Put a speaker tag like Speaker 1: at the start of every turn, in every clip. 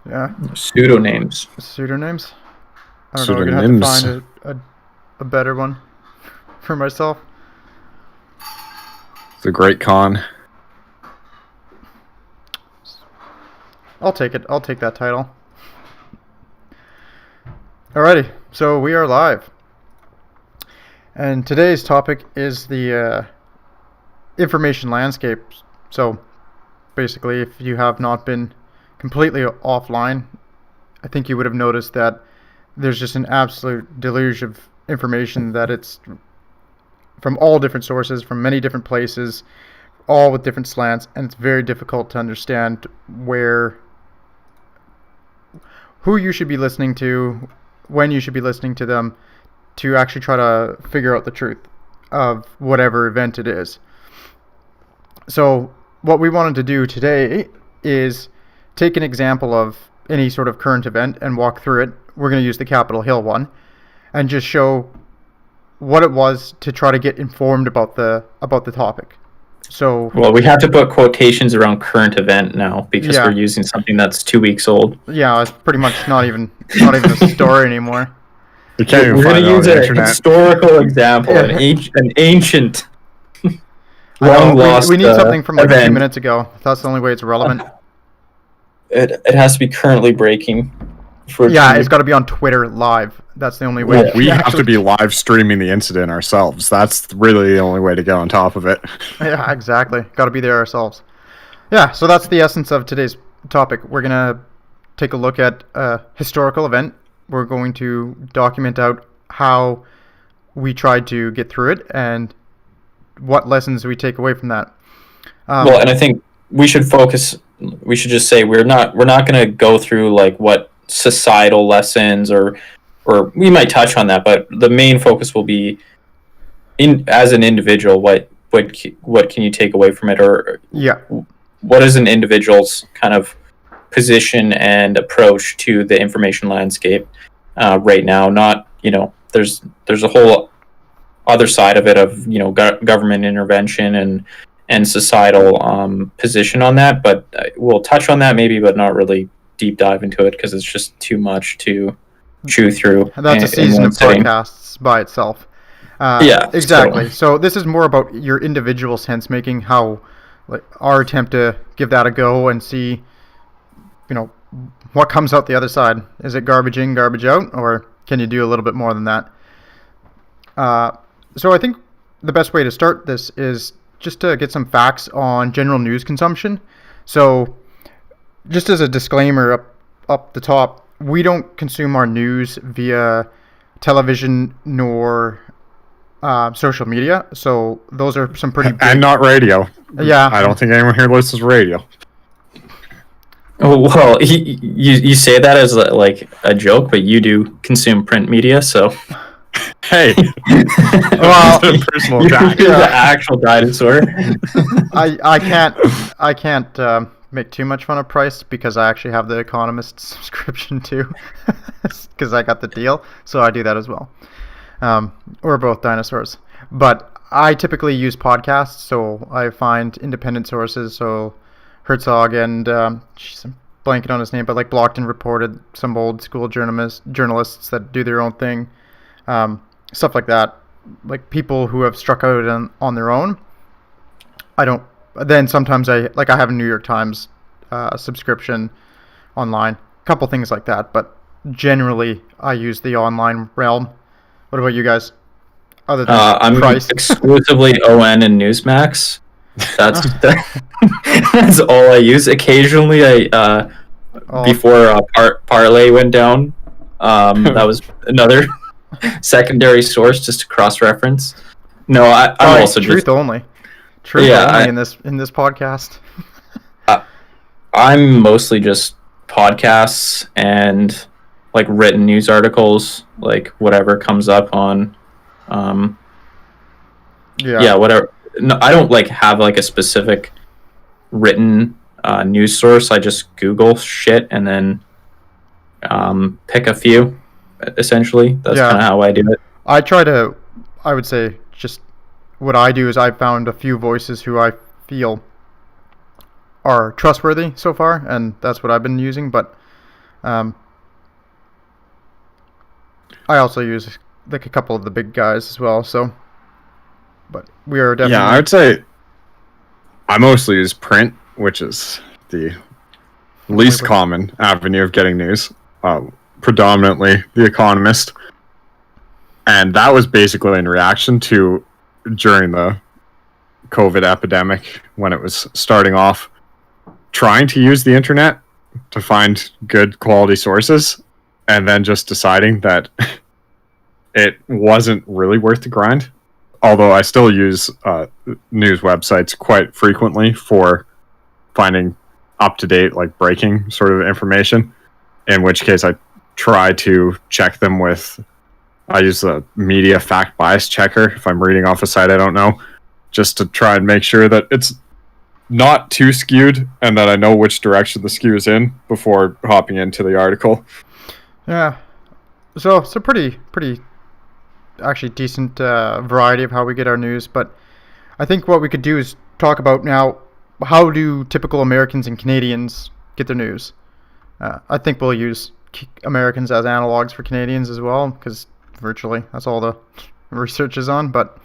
Speaker 1: Yeah.
Speaker 2: Pseudonyms.
Speaker 1: Pseudonyms? I don't know, we're going to have
Speaker 3: Pseudonyms.
Speaker 1: to find a better one for myself.
Speaker 3: The Great Con.
Speaker 1: I'll take it. I'll take that title. Alrighty, so we are live. And today's topic is the information landscape. So basically, if you have not been completely offline, I think you would have noticed that there's just an absolute deluge of information that it's from all different sources, from many different places, all with different slants, and it's very difficult to understand who you should be listening to, when you should be listening to them, to actually try to figure out the truth of whatever event it is. So what we wanted to do today is take an example of any sort of current event and walk through it. We're going to use the Capitol Hill one and just show what it was to try to get informed about the topic. So,
Speaker 2: well, we have to put quotations around current event now because
Speaker 1: Yeah.
Speaker 2: we're using something that's 2 weeks old.
Speaker 1: Yeah, it's pretty much not even a story anymore.
Speaker 3: You can't even
Speaker 2: We're
Speaker 3: find
Speaker 2: going
Speaker 3: it
Speaker 2: to
Speaker 3: on
Speaker 2: use
Speaker 3: the
Speaker 2: an
Speaker 3: internet.
Speaker 2: historical example,
Speaker 1: Yeah.
Speaker 2: an ancient,
Speaker 1: I know,
Speaker 2: long lost
Speaker 1: we need something from like
Speaker 2: event.
Speaker 1: 2 minutes ago. That's the only way it's relevant.
Speaker 2: It has to be currently breaking.
Speaker 1: Yeah, it's got to be on Twitter live. That's the only way.
Speaker 3: Well, we have to be live streaming the incident ourselves. That's really the only way to get on top of it.
Speaker 1: Yeah, exactly. Got to be there ourselves. Yeah, so that's the essence of today's topic. We're going to take a look at a historical event. We're going to document out how we tried to get through it and what lessons we take away from that.
Speaker 2: Well, and I think we should focus. We should just say we're not going to go through like what societal lessons or we might touch on that, but the main focus will be as an individual. What can you take away from it, or
Speaker 1: Yeah.
Speaker 2: what is an individual's kind of position and approach to the information landscape right now? Not, there's a whole other side of it of government intervention and societal position on that, but we'll touch on that maybe, but not really deep dive into it because it's just too much to chew through.
Speaker 1: And that's a season of podcasts by itself.
Speaker 2: Yeah,
Speaker 1: exactly.
Speaker 2: totally.
Speaker 1: So this is more about your individual sense making, how like our attempt to give that a go and see, what comes out the other side. Is it garbage in, garbage out, or can you do a little bit more than that? So I think the best way to start this is just to get some facts on general news consumption. So just as a disclaimer up the top, we don't consume our news via television nor social media. So those are some pretty big...
Speaker 3: And not radio.
Speaker 1: Yeah.
Speaker 3: I don't think anyone here listens to radio.
Speaker 2: Oh, well, you say that as like a joke, but you do consume print media, so...
Speaker 3: Hey,
Speaker 1: Well,
Speaker 3: personal
Speaker 2: You're
Speaker 3: attack.
Speaker 2: the actual dinosaur.
Speaker 1: I can't make too much fun of price because I actually have the Economist subscription too, because I got the deal, so I do that as well. We're both dinosaurs, but I typically use podcasts, so I find independent sources. So Herzog and jeez, I'm blanking on his name, but like Blocked and Reported, some old school journalists that do their own thing, stuff like that. Like people who have struck out on their own. Then sometimes I have a New York Times subscription online, a couple things like that, but generally I use the online realm. What about you guys? Other than
Speaker 2: I'm
Speaker 1: price?
Speaker 2: exclusively ON and Newsmax. That's all I use. Occasionally, before Parlay went down, that was another secondary source just to cross-reference. No, I'm also
Speaker 1: truth
Speaker 2: just
Speaker 1: only. Truth only in this podcast.
Speaker 2: I'm mostly just podcasts and like written news articles, like whatever comes up on. Whatever. No, I don't have a specific written news source. I just Google shit and then pick a few. Essentially, that's kind of how I do it.
Speaker 1: I would say just what I do is I found a few voices who I feel are trustworthy so far, and that's what I've been using. But Um, I also use like a couple of the big guys as well. So, but we are definitely.
Speaker 3: Yeah, I would say I mostly use print, which is the least common avenue of getting news. Predominantly The Economist. And that was basically in reaction to during the COVID epidemic when it was starting off, trying to use the internet to find good quality sources and then just deciding that it wasn't really worth the grind. Although I still use news websites quite frequently for finding up-to-date, like breaking sort of information, in which case I try to check them with, I use the media fact bias checker if I'm reading off a site I don't know, just to try and make sure that it's not too skewed and that I know which direction the skew is in before hopping into the article.
Speaker 1: Yeah. So it's a pretty actually decent variety of how we get our news, but I think what we could do is talk about now, how do typical Americans and Canadians get their news? I think we'll use Americans as analogs for Canadians as well, because virtually that's all the research is on. But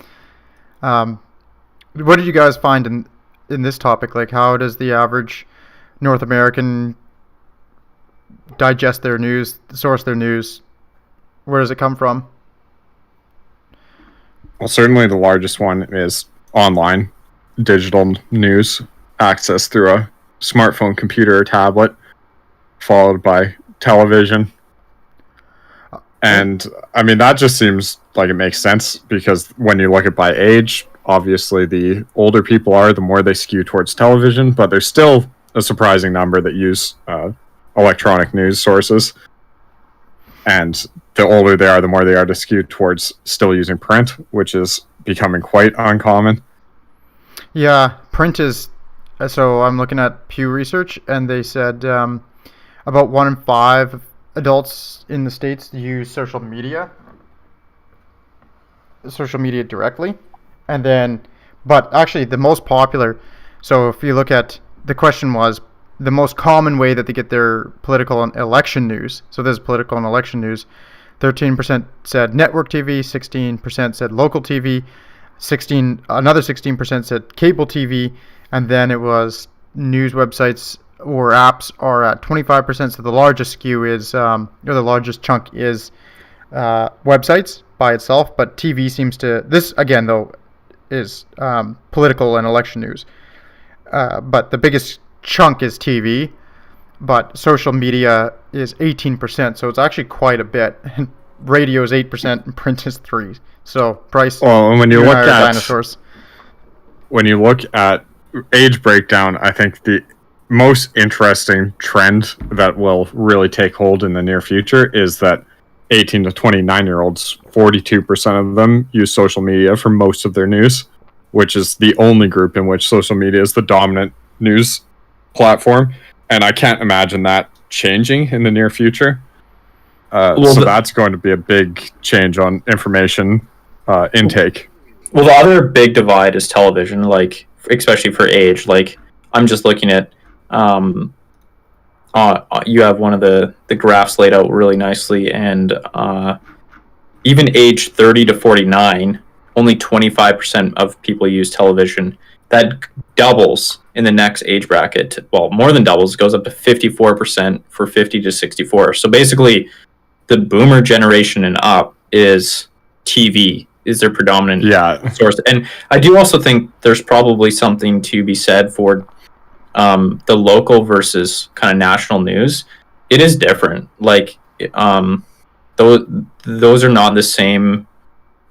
Speaker 1: what did you guys find in this topic? Like, how does the average North American digest their news, source their news? Where does it come from?
Speaker 3: Well, certainly the largest one is online digital news access through a smartphone, computer, or tablet, followed by television. And I mean, that just seems like it makes sense, because when you look at by age, obviously the older people are, the more they skew towards television, but there's still a surprising number that use electronic news sources. And the older they are, the more they are to skew towards still using print, which is becoming quite uncommon.
Speaker 1: Yeah, print is... So I'm looking at Pew Research, and they said about 1 in 5 adults in the States use social media directly. And then, but actually the most popular, so if you look at, the question was, the most common way that they get their political and election news. So there's political and election news. 13% said network TV, 16% said local TV, another 16% said cable TV, and then it was news websites or apps are at 25%. So the largest skew is, or the largest chunk is websites by itself, but TV seems to, this again though is political and election news. But the biggest chunk is TV, but social media is 18%, so it's actually quite a bit. Radio is 8% and print is 3%. So price.
Speaker 3: Well, and when you look at
Speaker 1: dinosaurs,
Speaker 3: when you look at age breakdown, I think the most interesting trend that will really take hold in the near future is that 18 to 29-year-olds, 42% of them use social media for most of their news, which is the only group in which social media is the dominant news platform. And I can't imagine that changing in the near future. So that's going to be a big change on information intake.
Speaker 2: Well, the other big divide is television, like, especially for age. Like, I'm just looking at, you have one of the graphs laid out really nicely, and even age 30 to 49, only 25% of people use television. That doubles in the next age bracket. Well, more than doubles. It goes up to 54% for 50 to 64. So basically, the boomer generation and up is TV is their predominant source. And I do also think there's probably something to be said for the local versus kind of national news. It is different. Like, those are not the same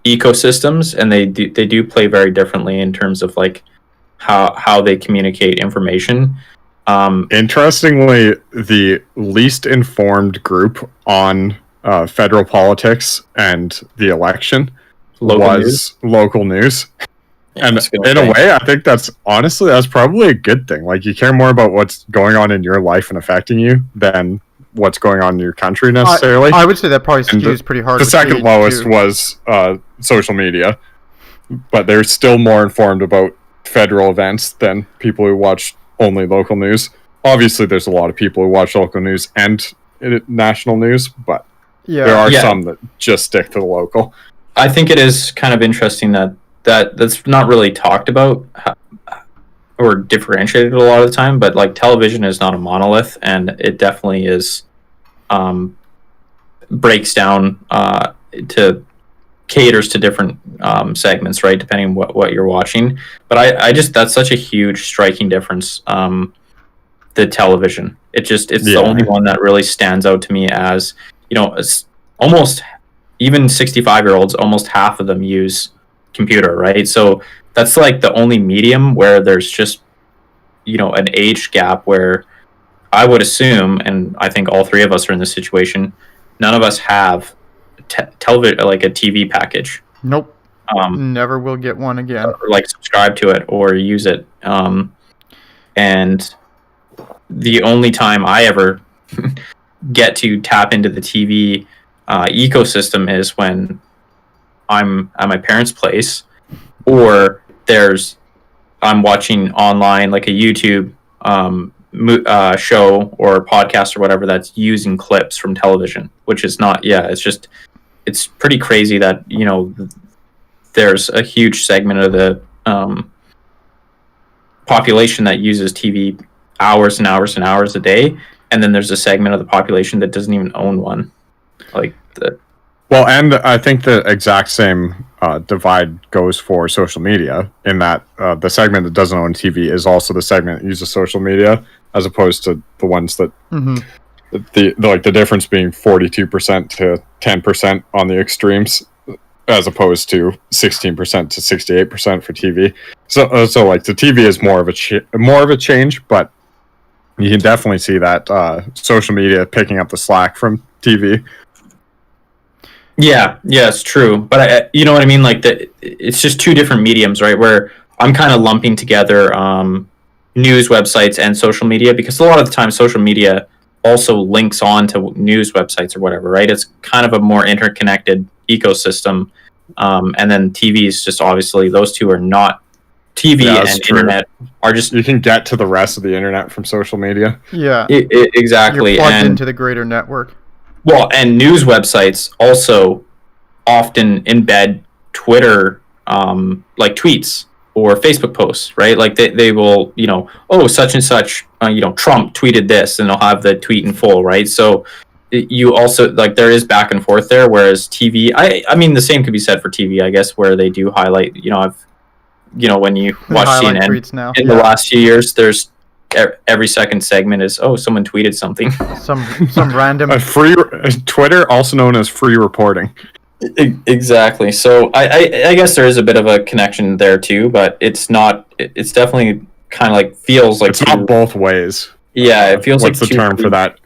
Speaker 2: ecosystems, and they do play very differently in terms of like how they communicate information.
Speaker 3: Interestingly, the least informed group on federal politics and the election was local news.
Speaker 2: Yeah,
Speaker 3: and in a way, I think that's probably a good thing. Like, you care more about what's going on in your life and affecting you than what's going on in your country necessarily.
Speaker 1: I would say that probably skews pretty hard.
Speaker 3: The second lowest was social media, but they're still more informed about federal events than people who watch only local news. Obviously, there's a lot of people who watch local news and national news, but
Speaker 1: Yeah.
Speaker 3: there are some that just stick to the local.
Speaker 2: I think it is kind of interesting that's not really talked about or differentiated a lot of the time, but like television is not a monolith, and it definitely is breaks down to caters to different segments, right, depending on what you're watching. But I just, that's such a huge striking difference. The television, it's the only one that really stands out to me as, it's almost, even 65-year-olds, almost half of them use computer, right? So that's like the only medium where there's just an age gap, where I would assume, and I think all three of us are in this situation, none of us have television, like a TV package.
Speaker 1: Nope. Never will get one again.
Speaker 2: Or like subscribe to it or use it. And the only time I ever get to tap into the TV ecosystem is when I'm at my parents' place, or I'm watching online, like a YouTube show or podcast or whatever that's using clips from television, which is not, it's pretty crazy that, there's a huge segment of the population that uses TV hours and hours and hours a day, and then there's a segment of the population that doesn't even own one.
Speaker 3: And I think the exact same divide goes for social media, in that the segment that doesn't own TV is also the segment that uses social media, as opposed to the ones that the difference being 42% to 10% on the extremes, as opposed to 16% to 68% for TV. So like the TV is more of a change, but you can definitely see that social media picking up the slack from TV.
Speaker 2: Yeah, it's true. But you know what I mean? Like, it's just two different mediums, right? Where I'm kind of lumping together news websites and social media, because a lot of the time social media also links on to news websites or whatever, right? It's kind of a more interconnected ecosystem. And then TV is just, obviously, those two are not. TV and internet are just...
Speaker 3: You can get to the rest of the internet from social media.
Speaker 1: Yeah.
Speaker 2: Exactly.
Speaker 1: You're plugged into the greater network.
Speaker 2: Well, and news websites also often embed Twitter, like tweets or Facebook posts, right? Like they will, such and such, Trump tweeted this, and they'll have the tweet in full, right? So you also, like, there is back and forth there, whereas TV, I mean, the same could be said for TV, I guess, where they do highlight, when you watch CNN in the last few years, there's every second segment is, someone tweeted something.
Speaker 1: some random
Speaker 3: free Twitter, also known as free reporting.
Speaker 2: Exactly. So I guess there is a bit of a connection there too, but it's not. It's definitely kind of like, feels like
Speaker 3: it's not both ways.
Speaker 2: Yeah, it feels
Speaker 3: what's
Speaker 2: like
Speaker 3: the term for that?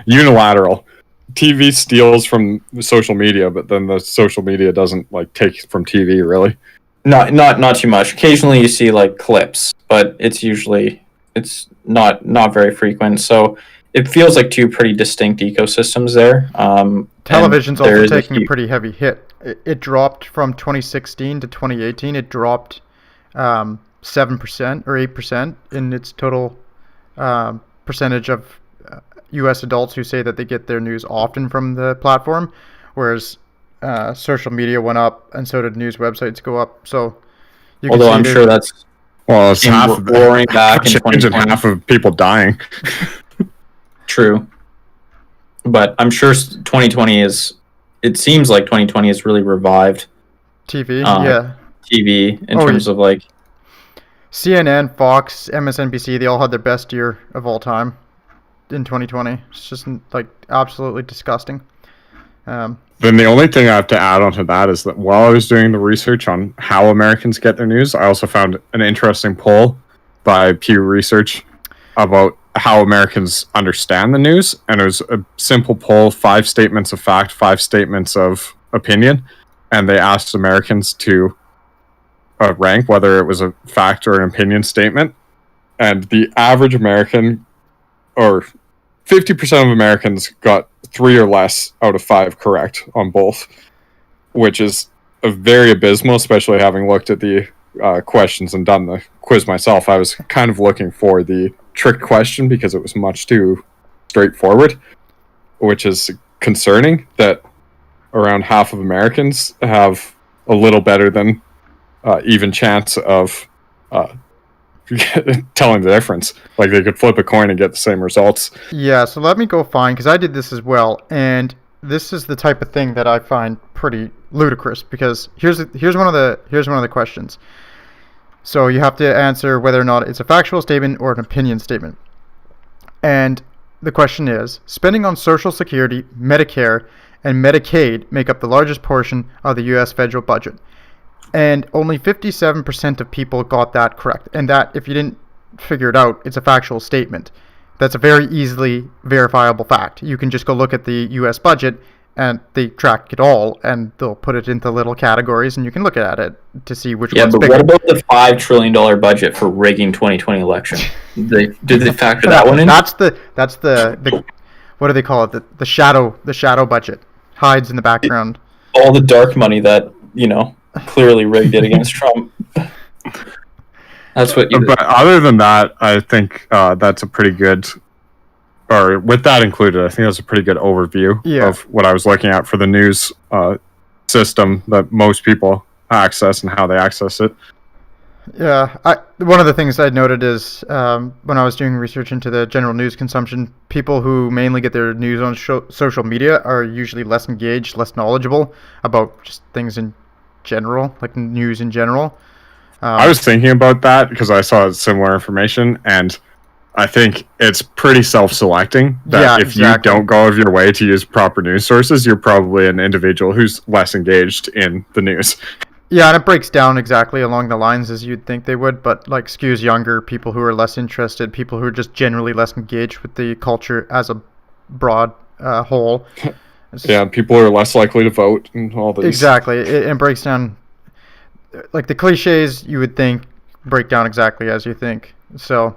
Speaker 3: Unilateral. TV steals from social media, but then the social media doesn't like take from TV, really. Not too much. Occasionally you see like clips, but it's not very frequent. So it feels like two pretty distinct ecosystems there.
Speaker 1: Television's also taking a pretty heavy hit. It dropped from 2016 to 2018. It dropped 7% or 8% in its total percentage of U.S. adults who say that they get their news often from the platform, whereas social media went up, and so did news websites go up. So,
Speaker 2: although I'm sure that's
Speaker 3: it's half of
Speaker 2: roaring back in 2020.
Speaker 3: Half of people dying.
Speaker 2: True, but I'm sure 2020 is. It seems like 2020 has really revived
Speaker 1: TV.
Speaker 2: TV in terms of like
Speaker 1: CNN, Fox, MSNBC. They all had their best year of all time in 2020. It's just like absolutely disgusting.
Speaker 3: Then the only thing I have to add on to that is that while I was doing the research on how Americans get their news, I also found an interesting poll by Pew Research about how Americans understand the news. And it was a simple poll, 5 statements of fact, 5 statements of opinion. And they asked Americans to rank whether it was a fact or an opinion statement. And the average American, or 50% of Americans, got 3 or less out of 5 correct on both, which is a very abysmal, especially having looked at the questions and done the quiz myself. I was kind of looking for the trick question because it was much too straightforward. which is concerning that around half of Americans have a little better than even chance of telling the difference. Like they could flip a coin and get the same results.
Speaker 1: Yeah, so let me go find, because I did this as well, and this is the type of thing that I find pretty ludicrous. Because here's one of the questions. So you have to answer whether or not it's a factual statement or an opinion statement. And the question is: spending on Social Security, Medicare, and Medicaid make up the largest portion of the U.S. federal budget. And only 57% of people got that correct. And that, if you didn't figure it out, it's a factual statement. That's a very easily verifiable fact. You can just go look at the U.S. budget, and they track it all, and they'll put it into little categories, and you can look at it to see which one's bigger.
Speaker 2: Yeah, but what about the $5 trillion budget for rigging 2020 election? Did they factor that one in?
Speaker 1: That's the what do they call it? The shadow budget. Hides in the background.
Speaker 2: All the dark money that, clearly rigged it against Trump. That's what you.
Speaker 3: But other than that, I think that's a pretty good, or with that included, I think that's a pretty good overview of what I was looking at for the news system that most people access and how they access it.
Speaker 1: Yeah, one of the things I noted is when I was doing research into the general news consumption, people who mainly get their news on social media are usually less engaged, less knowledgeable about just things in general, like news in general.
Speaker 3: I was thinking about that because I saw similar information, and I think it's pretty self-selecting that if you don't go out of your way to use proper news sources, you're probably an individual who's less engaged in the news.
Speaker 1: Yeah, and it breaks down exactly along the lines as you'd think they would, but like skews younger, people who are less interested, people who are just generally less engaged with the culture as a broad whole.
Speaker 3: Yeah, people are less likely to vote and all these.
Speaker 1: Exactly. It breaks down, like the cliches you would think break down exactly as you think. So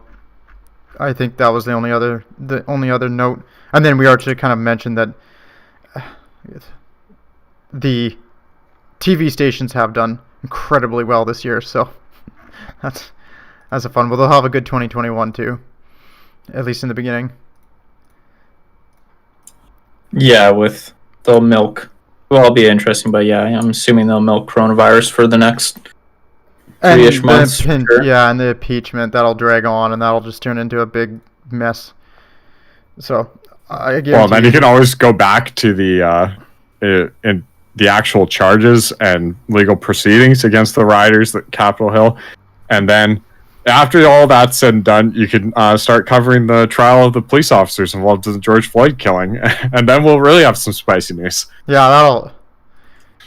Speaker 1: I think that was the only other note. And then we are to kind of mention that the TV stations have done incredibly well this year, so that's a fun. Well, they'll have a good 2021 too, at least in the beginning.
Speaker 2: Yeah, they'll milk. Well, it'll be interesting, but yeah, I'm assuming they'll milk coronavirus for the next 3-ish months. Sure.
Speaker 1: Yeah, and the impeachment, that'll drag on, and that'll just turn into a big mess. So I guarantee.
Speaker 3: Well, then you can always go back to the actual charges and legal proceedings against the rioters at Capitol Hill, and then after all that's said and done, you can start covering the trial of the police officers involved in the George Floyd killing, and then we'll really have some spicy news.
Speaker 1: Yeah, that'll,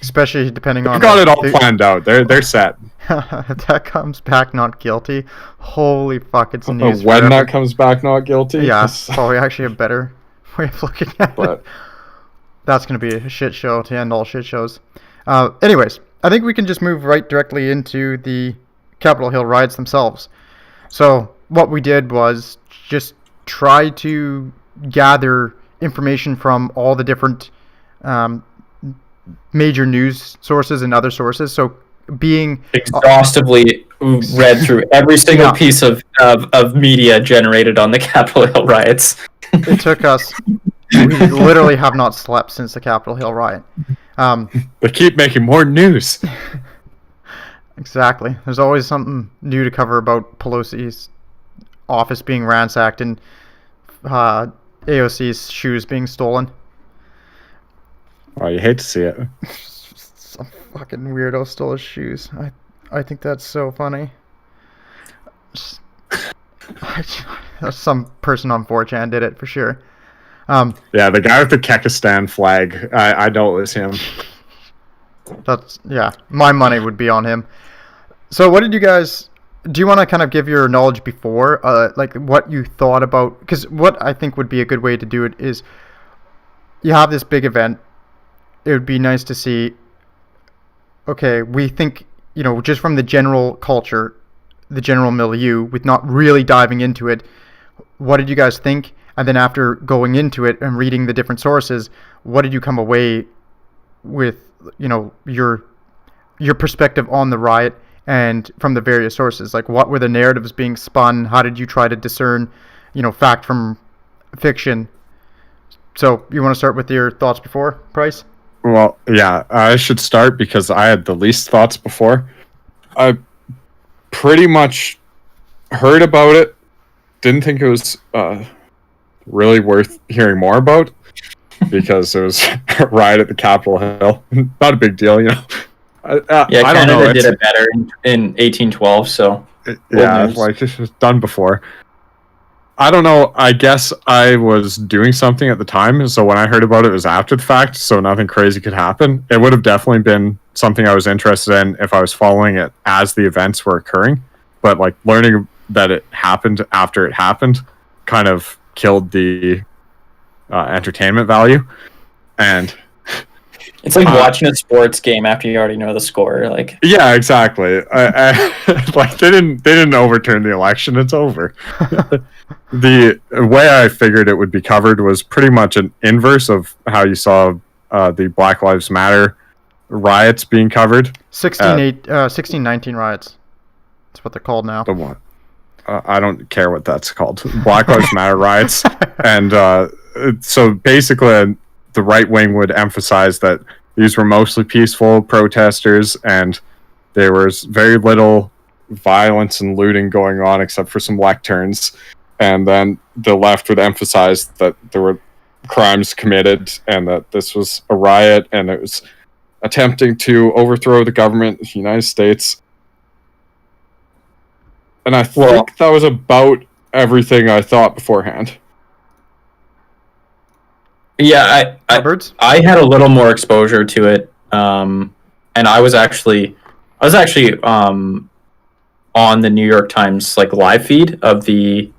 Speaker 1: especially depending on.
Speaker 3: We've got it all planned out. They're set.
Speaker 1: If that comes back not guilty, holy fuck, it's news.
Speaker 3: When that comes back not guilty?
Speaker 1: Yeah, that's probably actually a better way of looking at it. That's going to be a shit show to end all shit shows. Anyways, I think we can just move right directly into the Capitol Hill riots themselves. So what we did was just try to gather information from all the different major news sources and other sources. So being
Speaker 2: exhaustively read through every single piece of media generated on the Capitol Hill riots.
Speaker 1: It took us. We literally have not slept since the Capitol Hill riot.
Speaker 3: They keep making more news.
Speaker 1: Exactly. There's always something new to cover about Pelosi's office being ransacked and AOC's shoes being stolen.
Speaker 3: Oh, you hate to see it.
Speaker 1: Some fucking weirdo stole his shoes. I think that's so funny. Some person on 4chan did it for sure.
Speaker 3: Yeah, the guy with the Kekistan flag. I know it was him.
Speaker 1: My money would be on him. So what did you guys... Do you want to kind of give your knowledge before, like what you thought about... Because what I think would be a good way to do it is you have this big event. It would be nice to see, okay, we think, just from the general culture, the general milieu, with not really diving into it, what did you guys think? And then after going into it and reading the different sources, what did you come away with, your perspective on the riot and from the various sources? Like, what were the narratives being spun? How did you try to discern, fact from fiction? So you want to start with your thoughts before Price?
Speaker 3: Well, yeah, I should start because I had the least thoughts before. I pretty much heard about it. Didn't think it was really worth hearing more about because it was a riot at the Capitol Hill. Not a big deal, you know.
Speaker 2: Yeah,
Speaker 3: I don't know.
Speaker 2: Canada did it better in 1812, so
Speaker 3: Yeah, like this was done before. I don't know. I guess I was doing something at the time, so when I heard about it, it was after the fact, so nothing crazy could happen. It would have definitely been something I was interested in if I was following it as the events were occurring. But like learning that it happened after it happened kind of killed the entertainment value. And
Speaker 2: it's like watching a sports game after you already know the score. Like,
Speaker 3: yeah, exactly. Like they didn't overturn the election. It's over. The way I figured it would be covered was pretty much an inverse of how you saw the Black Lives Matter riots being covered.
Speaker 1: 1619 riots. That's what they're called now.
Speaker 3: The what? I don't care what that's called. Black Lives Matter riots. And so basically the right wing would emphasize that these were mostly peaceful protesters and there was very little violence and looting going on except for some lecterns. And then the left would emphasize that there were crimes committed and that this was a riot and it was attempting to overthrow the government of the United States. And I think that was about everything I thought beforehand.
Speaker 2: Yeah, I had a little more exposure to it, and I was actually on the New York Times like live feed of the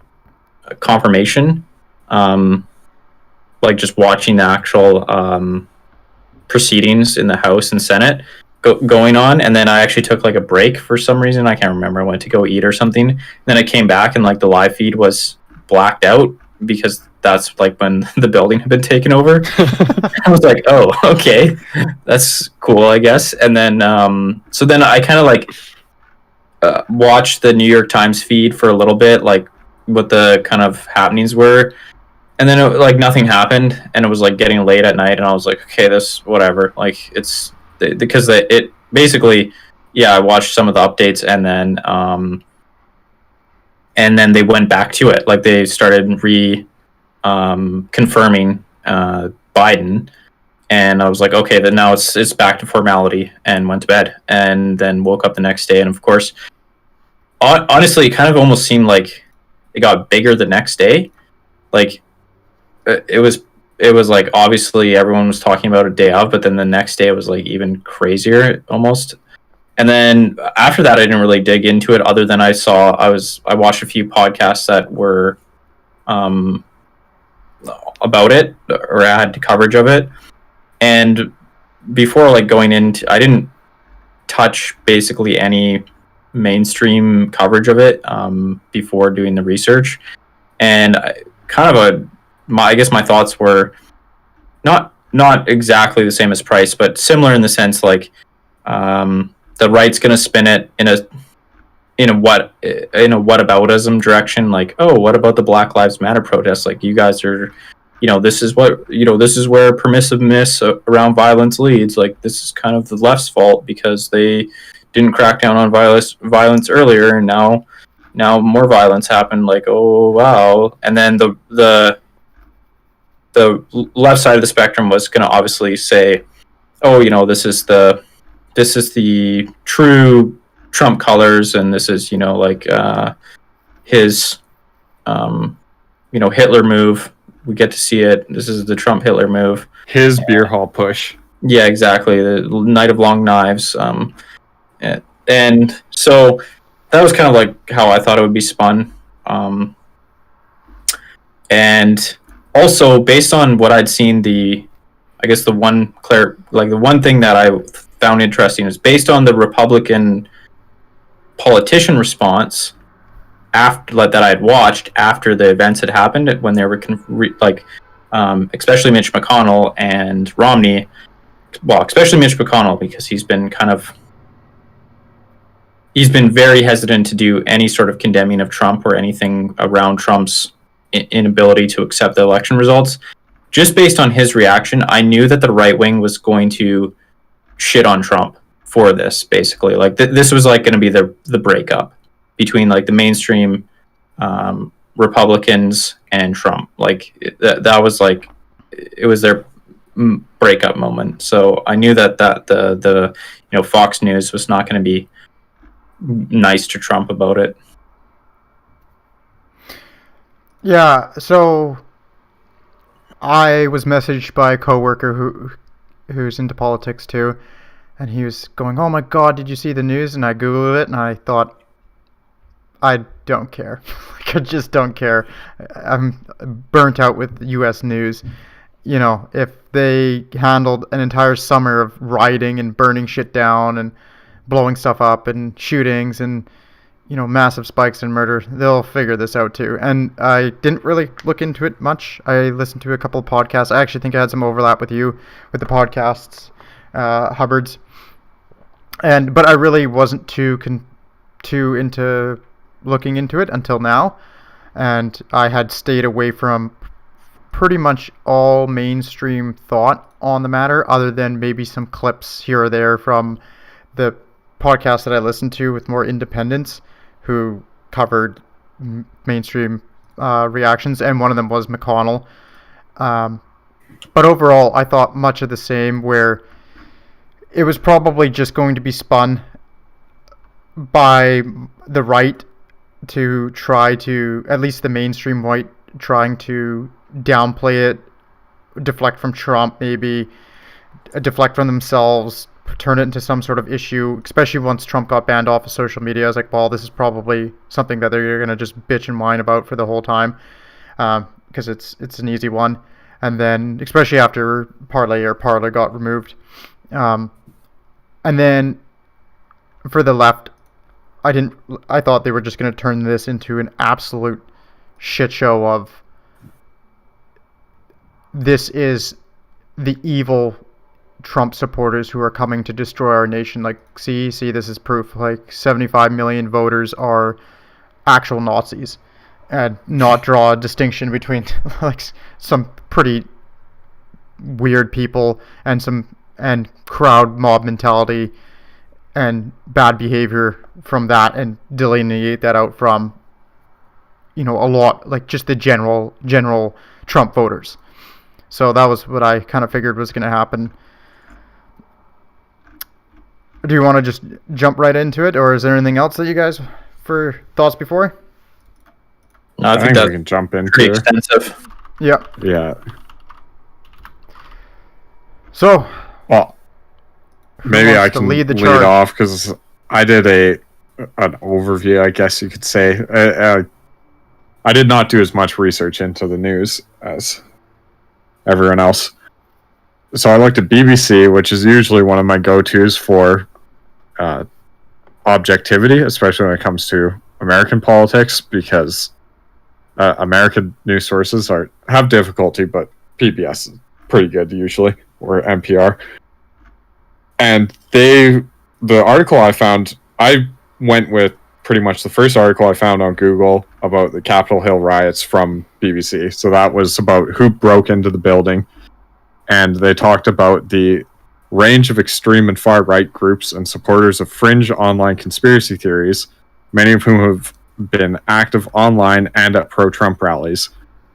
Speaker 2: confirmation, like just watching the actual proceedings in the House and Senate going on, and then I actually took like a break for some reason. I can't remember. I went to go eat or something. And then I came back and like the live feed was blacked out because that's like when the building had been taken over. I was like, oh, okay, that's cool, I guess. And then so then I kind of like watched the New York Times feed for a little bit, like what the kind of happenings were. And then like nothing happened, and it was like getting late at night, and I was like, okay, this whatever. Like it's because it basically, yeah, I watched some of the updates, and then they went back to it. Like they started confirming Biden, and I was like, okay, then now it's back to formality, and went to bed, and then woke up the next day, and of course, honestly, it kind of almost seemed like it got bigger the next day. Like it was like obviously everyone was talking about it day of, but then the next day it was like even crazier almost. And then after that, I didn't really dig into it other than I watched a few podcasts that were about it or had coverage of it. And before like going into, I didn't touch basically any mainstream coverage of it before doing the research. And I guess my thoughts were not exactly the same as Price, but similar in the sense like the right's going to spin it in a whataboutism direction, like, oh, what about the Black Lives Matter protests? Like, you guys are, this is where permissiveness around violence leads. Like, this is kind of the left's fault because they didn't crack down on violence earlier, and now more violence happened. Like, oh wow. And then the left side of the spectrum was going to obviously say, oh, this is the true Trump colors, and this is his Hitler move. We get to see it. This is the Trump Hitler move.
Speaker 3: His beer hall push.
Speaker 2: Yeah, exactly. The Night of Long Knives. And so that was kind of like how I thought it would be spun. And also based on what I'd seen, the one thing that I found interesting is based on the Republican politician response that I had watched after the events had happened, when they were especially Mitch McConnell and Romney. Well, especially Mitch McConnell, because he's been very hesitant to do any sort of condemning of Trump or anything around Trump's inability to accept the election results. just based on his reaction, I knew that the right wing was going to shit on Trump for this, basically. Like, this was like going to be the breakup between like the mainstream Republicans and Trump. Like, that was like, it was their breakup moment. So I knew that the Fox News was not going to be nice to Trump about it.
Speaker 1: Yeah, so I was messaged by a coworker who's into politics too, and he was going, "Oh my God, did you see the news?" And I googled it, and I thought, I don't care. Like, I just don't care. I'm burnt out with U.S. news. You know, if they handled an entire summer of rioting and burning shit down and blowing stuff up and shootings and massive spikes in murder, they'll figure this out too. And I didn't really look into it much. I listened to a couple of podcasts. I actually think I had some overlap with you with the podcasts, Hubbard's. But I really wasn't too into looking into it until now. And I had stayed away from pretty much all mainstream thought on the matter, other than maybe some clips here or there from the podcast that I listened to with more independents who covered mainstream reactions, and one of them was McConnell. But overall, I thought much of the same, where it was probably just going to be spun by the right to try to, at least the mainstream right, trying to downplay it, deflect from Trump, maybe deflect from themselves, turn it into some sort of issue, especially once Trump got banned off of social media. I was like, well, this is probably something that they're going to just bitch and whine about for the whole time, because it's an easy one. And then, especially after Parler got removed. And then for the left, I thought they were just going to turn this into an absolute shit show of, this is the evil Trump supporters who are coming to destroy our nation. Like, see, this is proof. Like, 75 million voters are actual Nazis, and not draw a distinction between like some pretty weird people and crowd mob mentality and bad behavior from that, and delineate that out from a lot, like, just the general Trump voters. So that was what I kind of figured was going to happen. Do you want to just jump right into it, or is there anything else that you guys for thoughts before?
Speaker 2: No,
Speaker 3: I think we can jump into
Speaker 2: pretty
Speaker 3: it.
Speaker 2: extensive.
Speaker 3: Yeah.
Speaker 1: So,
Speaker 3: well, maybe I can
Speaker 1: lead
Speaker 3: off, because I did an overview, I guess you could say. I did not do as much research into the news as everyone else. So I looked at BBC, which is usually one of my go-tos for objectivity, especially when it comes to American politics, because American news sources have difficulty, but PBS is pretty good usually, or NPR. And the article I found, I went with pretty much the first article I found on Google about the Capitol Hill riots from BBC. So that was about who broke into the building. And they talked about the range of extreme and far-right groups and supporters of fringe online conspiracy theories, many of whom have been active online and at pro-Trump rallies.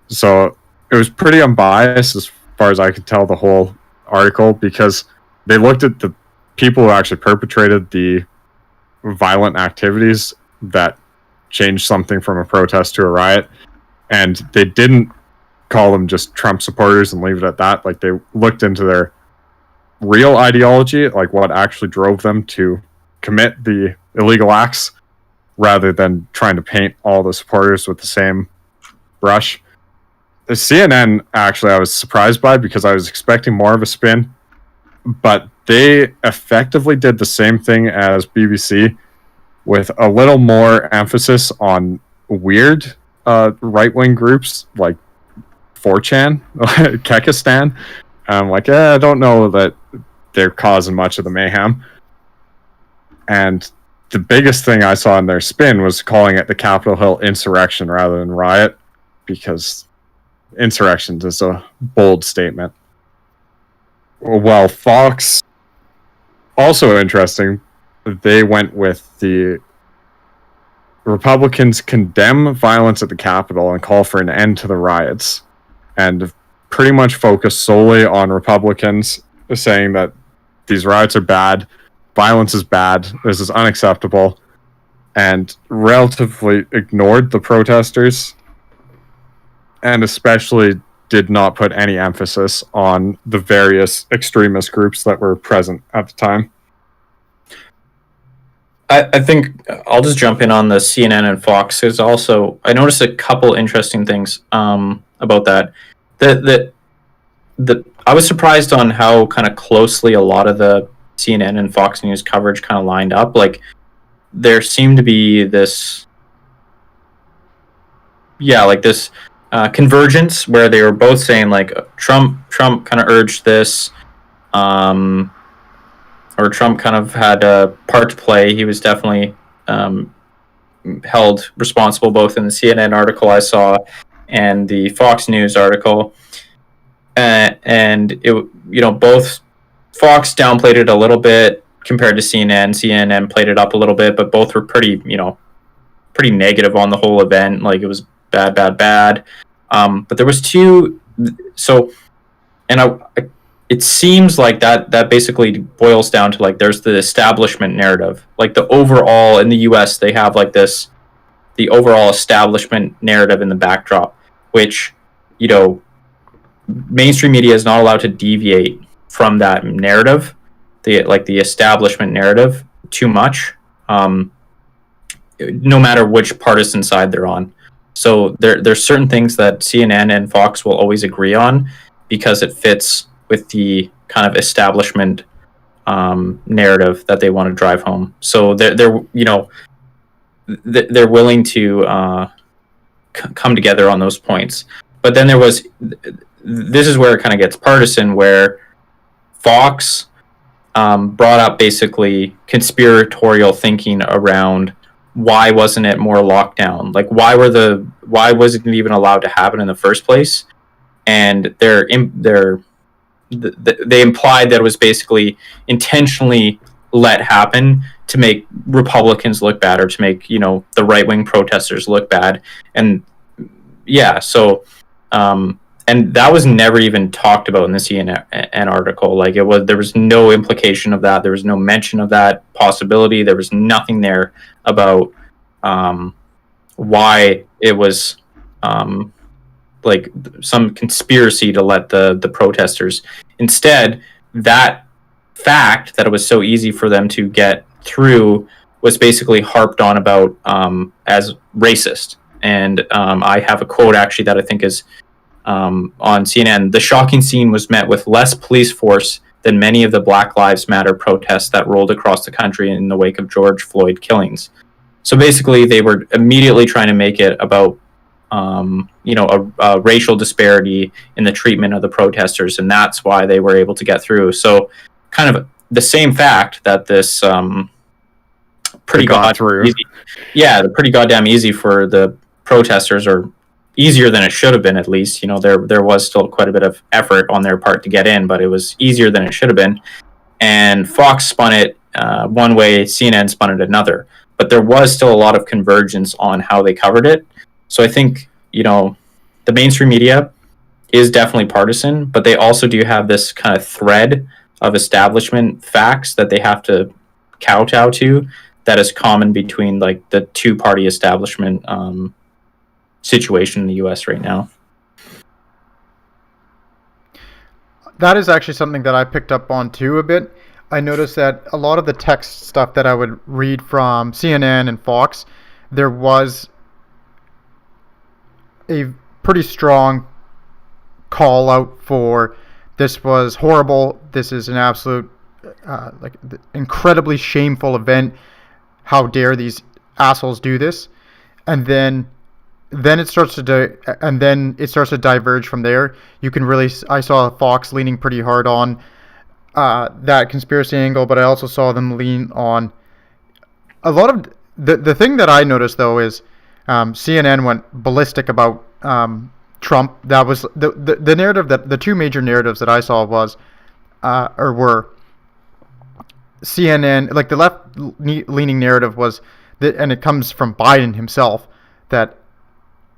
Speaker 3: So it was pretty unbiased as far as I could tell, the whole article, because they looked at the people who actually perpetrated the violent activities that changed something from a protest to a riot, and they didn't call them just Trump supporters and leave it at that. Like, they looked into their real ideology, like what actually drove them to commit the illegal acts, rather than trying to paint all the supporters with the same brush. The CNN, actually, I was surprised by, because I was expecting more of a spin, but they effectively did the same thing as BBC, with a little more emphasis on weird right-wing groups like 4chan, Kekistan. I don't know that they're causing much of the mayhem. And the biggest thing I saw in their spin was calling it the Capitol Hill insurrection rather than riot, because insurrections is a bold statement. Well, Fox, also interesting, they went with the Republicans condemn violence at the Capitol and call for an end to the riots, and pretty much focus solely on Republicans saying that these riots are bad, violence is bad, this is unacceptable, and relatively ignored the protesters, and especially did not put any emphasis on the various extremist groups that were present at the time.
Speaker 2: I think I'll just jump in on the CNN and Fox. There's also, I noticed a couple interesting things about that. I was surprised on how kind of closely a lot of the CNN and Fox News coverage kind of lined up. Like, there seemed to be this, this convergence where they were both saying like Trump kind of urged this, or Trump kind of had a part to play. He was definitely held responsible both in the CNN article I saw and the Fox News article. And it, both Fox downplayed it a little bit compared to CNN. CNN played it up a little bit, but both were pretty negative on the whole event. Like, it was bad. But there was two. So, and it seems like that basically boils down to like there's the establishment narrative. Like, the overall in the U.S. they have like this, the overall establishment narrative in the backdrop, which mainstream media is not allowed to deviate from that narrative, the establishment narrative, too much, no matter which partisan side they're on. So there's certain things that CNN and Fox will always agree on because it fits with the kind of establishment narrative that they want to drive home. So they're willing to come together on those points. But then this is where it kind of gets partisan, where Fox brought up basically conspiratorial thinking around why wasn't it more lockdown? Like, why wasn't it even allowed to happen in the first place? And they implied that it was basically intentionally let happen to make Republicans look bad, or to make the right-wing protesters look bad. And and that was never even talked about in the CNN article. Like, there was no implication of that. There was no mention of that possibility. There was nothing there about why it was like some conspiracy to let the protesters. Instead, that fact that it was so easy for them to get through was basically harped on about as racist. And I have a quote actually that I think is on CNN. The shocking scene was met with less police force than many of the Black Lives Matter protests that rolled across the country in the wake of George Floyd killings. So basically, they were immediately trying to make it about a racial disparity in the treatment of the protesters, and that's why they were able to get through. So, kind of the same fact that this pretty goddamn easy for the protesters, or easier than it should have been, at least. There was still quite a bit of effort on their part to get in, but it was easier than it should have been. And Fox spun it one way, CNN spun it another. But there was still a lot of convergence on how they covered it. So I think, the mainstream media is definitely partisan, but they also do have this kind of thread of establishment facts that they have to kowtow to, that is common between like the two-party establishment situation in the U.S. right now.
Speaker 1: That is actually something that I picked up on too a bit. I noticed that a lot of the text stuff that I would read from CNN and Fox, there was a pretty strong call out for this was horrible, this is an absolute incredibly shameful event, how dare these assholes do this. And then it starts to diverge from there. You can really, I saw Fox leaning pretty hard on that conspiracy angle, but I also saw them lean on a lot of the thing that I noticed though is CNN went ballistic about Trump. That was the narrative that the two major narratives that I saw was or were CNN, like the left leaning narrative was that, and it comes from Biden himself, that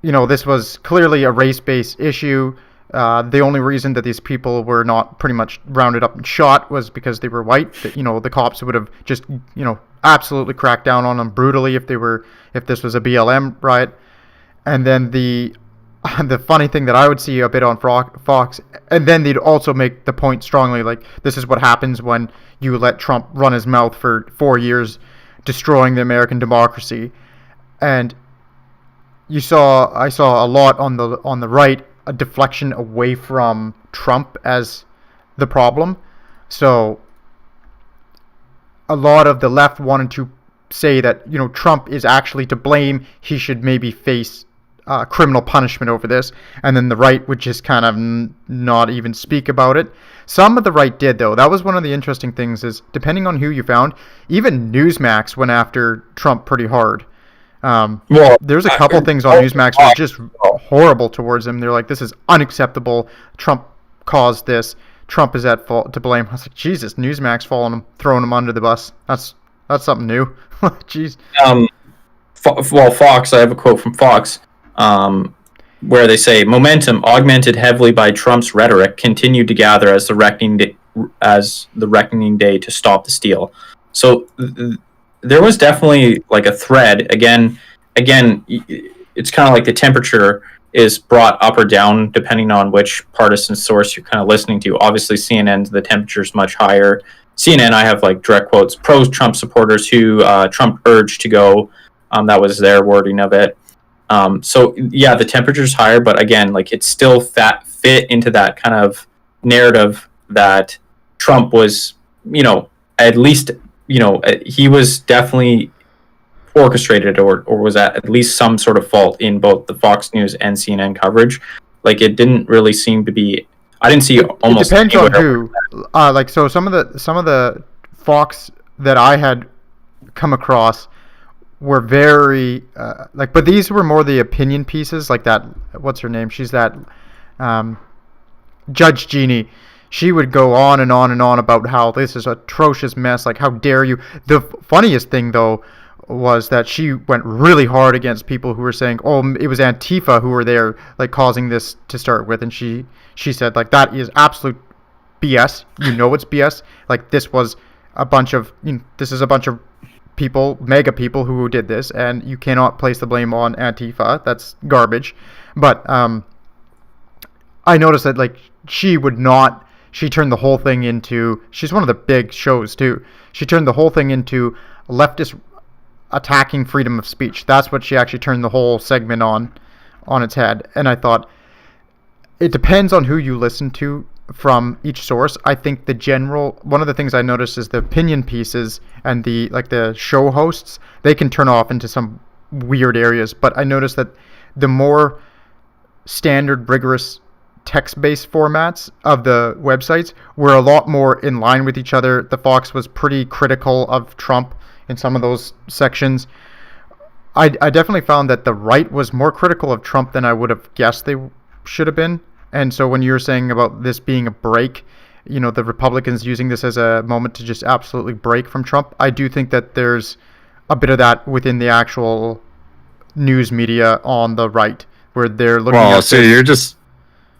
Speaker 1: this was clearly a race-based issue. The only reason that these people were not pretty much rounded up and shot was because they were white. That, the cops would have just absolutely cracked down on them brutally if this was a BLM riot. And then the funny thing that I would see a bit on Fox, and then they'd also make the point strongly, like, this is what happens when you let Trump run his mouth for 4 years, destroying the American democracy. And I saw a lot on the right, a deflection away from Trump as the problem. So a lot of the left wanted to say that Trump is actually to blame. He should maybe face criminal punishment over this, and then the right would just kind of not even speak about it. Some of the right did, though. That was one of the interesting things, is depending on who you found, even Newsmax went after Trump pretty hard. There's a couple things on Newsmax that were just horrible towards him. They're like, this is unacceptable. Trump caused this. Trump is at fault, to blame. I was like, Jesus, Newsmax throwing him under the bus. That's something new. Jeez.
Speaker 2: Fox, I have a quote from Fox, where they say, momentum augmented heavily by Trump's rhetoric continued to gather as the reckoning day to stop the steal. So there was definitely like a thread. Again, it's kind of like the temperature is brought up or down depending on which partisan source you're kind of listening to. Obviously, CNN's the temperature is much higher. CNN, I have like direct quotes, pro-Trump supporters who Trump urged to go. That was their wording of it. So yeah, the temperature's higher, but again, like, it's still fit into that kind of narrative that Trump was, at least, he was definitely orchestrated or was at least some sort of fault in both the Fox News and CNN coverage. Like, it didn't really seem to be. I didn't see almost.
Speaker 1: It depends on who. So some of the Fox that I had come across were very but these were more the opinion pieces, like that. What's her name? She's that Judge Jeannie. She would go on and on and on about how this is an atrocious mess. Like, how dare you? The funniest thing, though, was that she went really hard against people who were saying, oh, it was Antifa who were there, like, causing this to start with. And she said, like, that is absolute BS. It's BS. Like, this is a bunch of people, mega people who did this, and you cannot place the blame on Antifa. That's garbage. But I noticed that, like, she turned the whole thing into, she's one of the big shows too, she turned the whole thing into leftist attacking freedom of speech. That's what she actually turned the whole segment on its head. And I thought, it depends on who you listen to from each source. I think one of the things I noticed is the opinion pieces and the show hosts, they can turn off into some weird areas. But I noticed that the more standard, rigorous text-based formats of the websites were a lot more in line with each other. The Fox was pretty critical of Trump in some of those sections. I definitely found that the right was more critical of Trump than I would have guessed they should have been. And so when you're saying about this being a break, the Republicans using this as a moment to just absolutely break from Trump, I do think that there's a bit of that within the actual news media on the right, where they're looking at this.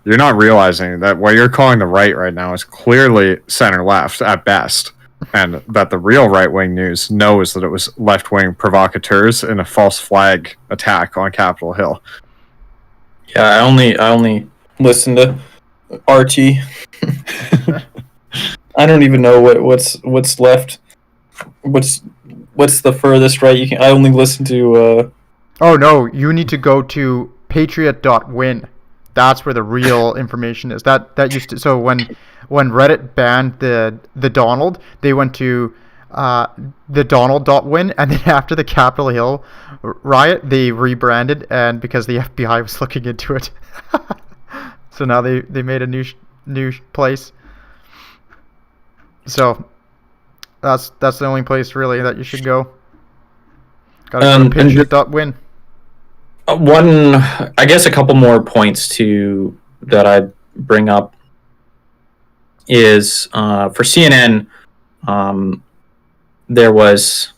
Speaker 3: You're not realizing that what you're calling the right now is clearly center-left at best, and that the real right-wing news knows that it was left-wing provocateurs in a false flag attack on Capitol Hill.
Speaker 2: Yeah, I only listen to RT. I don't even know what's left. What's the furthest right you can? I only listen to.
Speaker 1: Oh no! You need to go to patriot.win. That's where the real information is. That used to. So when Reddit banned the Donald, they went to the Donald.win, and then after the Capitol Hill riot, they rebranded, and because the FBI was looking into it, so now they made a new place. So that's the only place really that you should go. Gotta go to patriot.win.
Speaker 2: One, I guess, a couple more points to that I'd bring up is for CNN. There was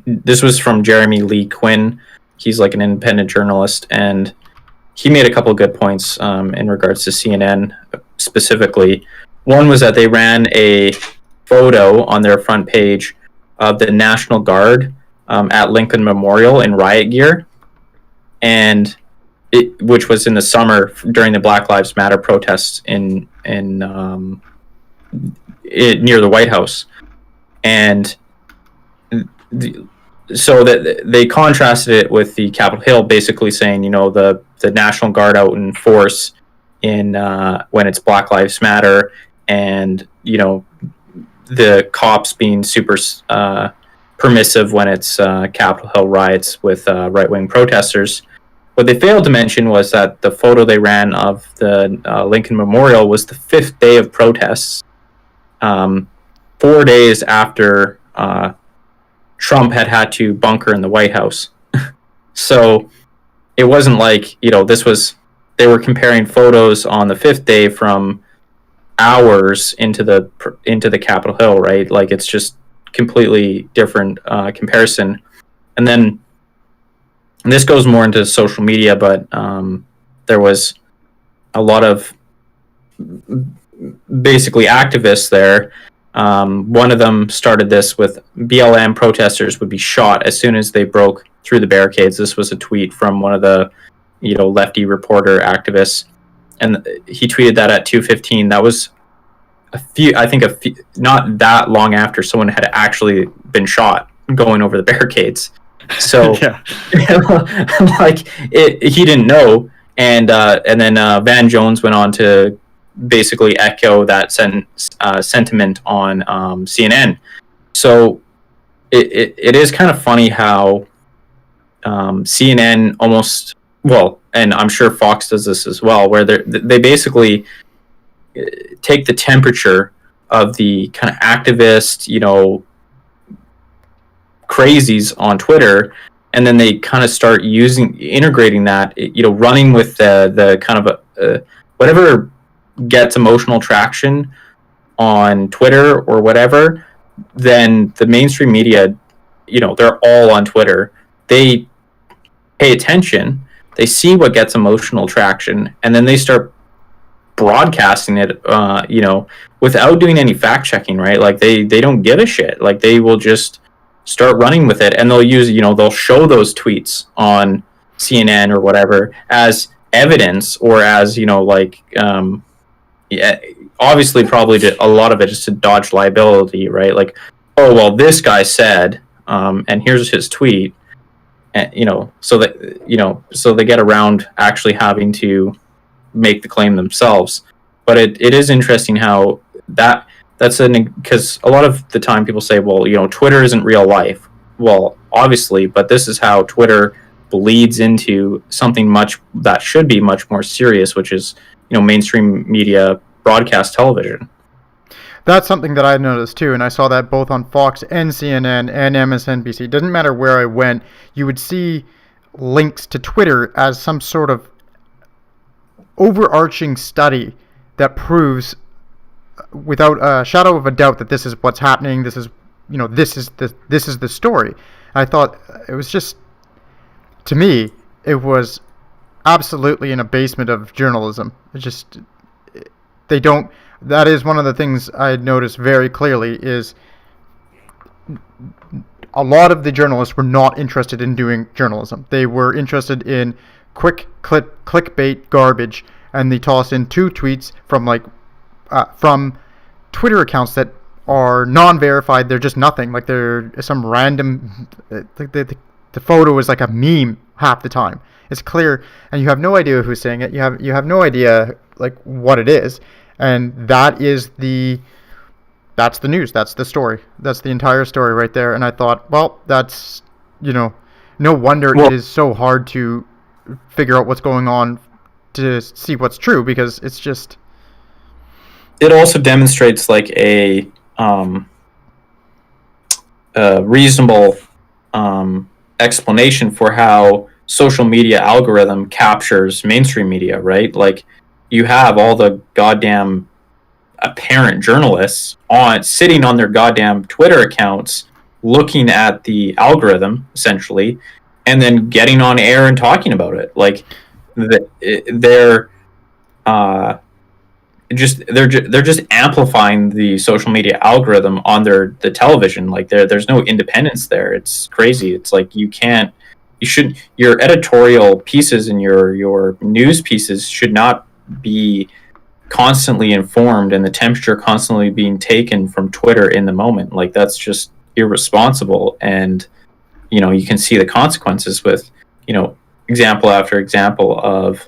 Speaker 2: this was from Jeremy Lee Quinn. He's like an independent journalist, and he made a couple of good points in regards to CNN specifically. One was that they ran a photo on their front page of the National Guard at Lincoln Memorial in riot gear, and which was in the summer during the Black Lives Matter protests near the White House, and so that they contrasted it with the Capitol Hill, basically saying, the National Guard out in force in when it's Black Lives Matter, and the cops being super permissive when it's Capitol Hill riots with right-wing protesters. What they failed to mention was that the photo they ran of the Lincoln Memorial was the 5th day of protests, 4 days after Trump had to bunker in the White House. So it wasn't like, they were comparing photos on the 5th day from hours into the Capitol Hill, right? Like, it's just completely different comparison. And then this goes more into social media, but there was a lot of basically activists there. One of them started this with BLM protesters would be shot as soon as they broke through the barricades. This was a tweet from one of the lefty reporter activists, and he tweeted that at 2:15. That was not that long after someone had actually been shot going over the barricades. So he didn't know, and then Van Jones went on to basically echo that sentiment on CNN. So it is kind of funny how CNN almost, and I'm sure Fox does this as well, where they basically take the temperature of the kind of activist, crazies on Twitter, and then they kind of start integrating that, running with the kind of whatever gets emotional traction on Twitter or whatever. Then the mainstream media, they're all on Twitter. They pay attention, they see what gets emotional traction, and then they start broadcasting it, without doing any fact checking, right? Like they don't give a shit. Like they will just start running with it, and they'll use, they'll show those tweets on CNN or whatever as evidence, or as, obviously probably a lot of it is to dodge liability, right? Like, oh, well, this guy said, and here's his tweet, and, so they get around actually having to make the claim themselves. But it is interesting how because a lot of the time people say, well, Twitter isn't real life. Well, obviously, but this is how Twitter bleeds into something that should be much more serious, which is, mainstream media, broadcast television.
Speaker 1: That's something that I noticed too, and I saw that both on Fox and CNN and MSNBC. It doesn't matter where I went, you would see links to Twitter as some sort of overarching study that proves without a shadow of a doubt that this is what's happening. This is the story. I thought it was just, to me, it was absolutely an abasement of journalism. That is one of the things I had noticed very clearly, is a lot of the journalists were not interested in doing journalism. They were interested in quick clickbait garbage, and they toss in 2 tweets from Twitter accounts that are non-verified. They're just nothing. Like, they're some random. The photo is like a meme half the time. It's clear, and you have no idea who's saying it. You have no idea like what it is, and that's the news. That's the story. That's the entire story right there. And I thought, well, that's no wonder it is so hard to figure out what's going on to see what's true, because it's just.
Speaker 2: It also demonstrates like a reasonable explanation for how social media algorithm captures mainstream media, right? Like, you have all the goddamn apparent journalists sitting on their goddamn Twitter accounts, looking at the algorithm essentially, and then getting on air and talking about it. Like, they're they're just amplifying the social media algorithm on the television. Like, there's no independence there. It's crazy. It's like your editorial pieces and your news pieces should not be constantly informed and the temperature constantly being taken from Twitter in the moment. Like, that's just irresponsible. And you can see the consequences with example after example of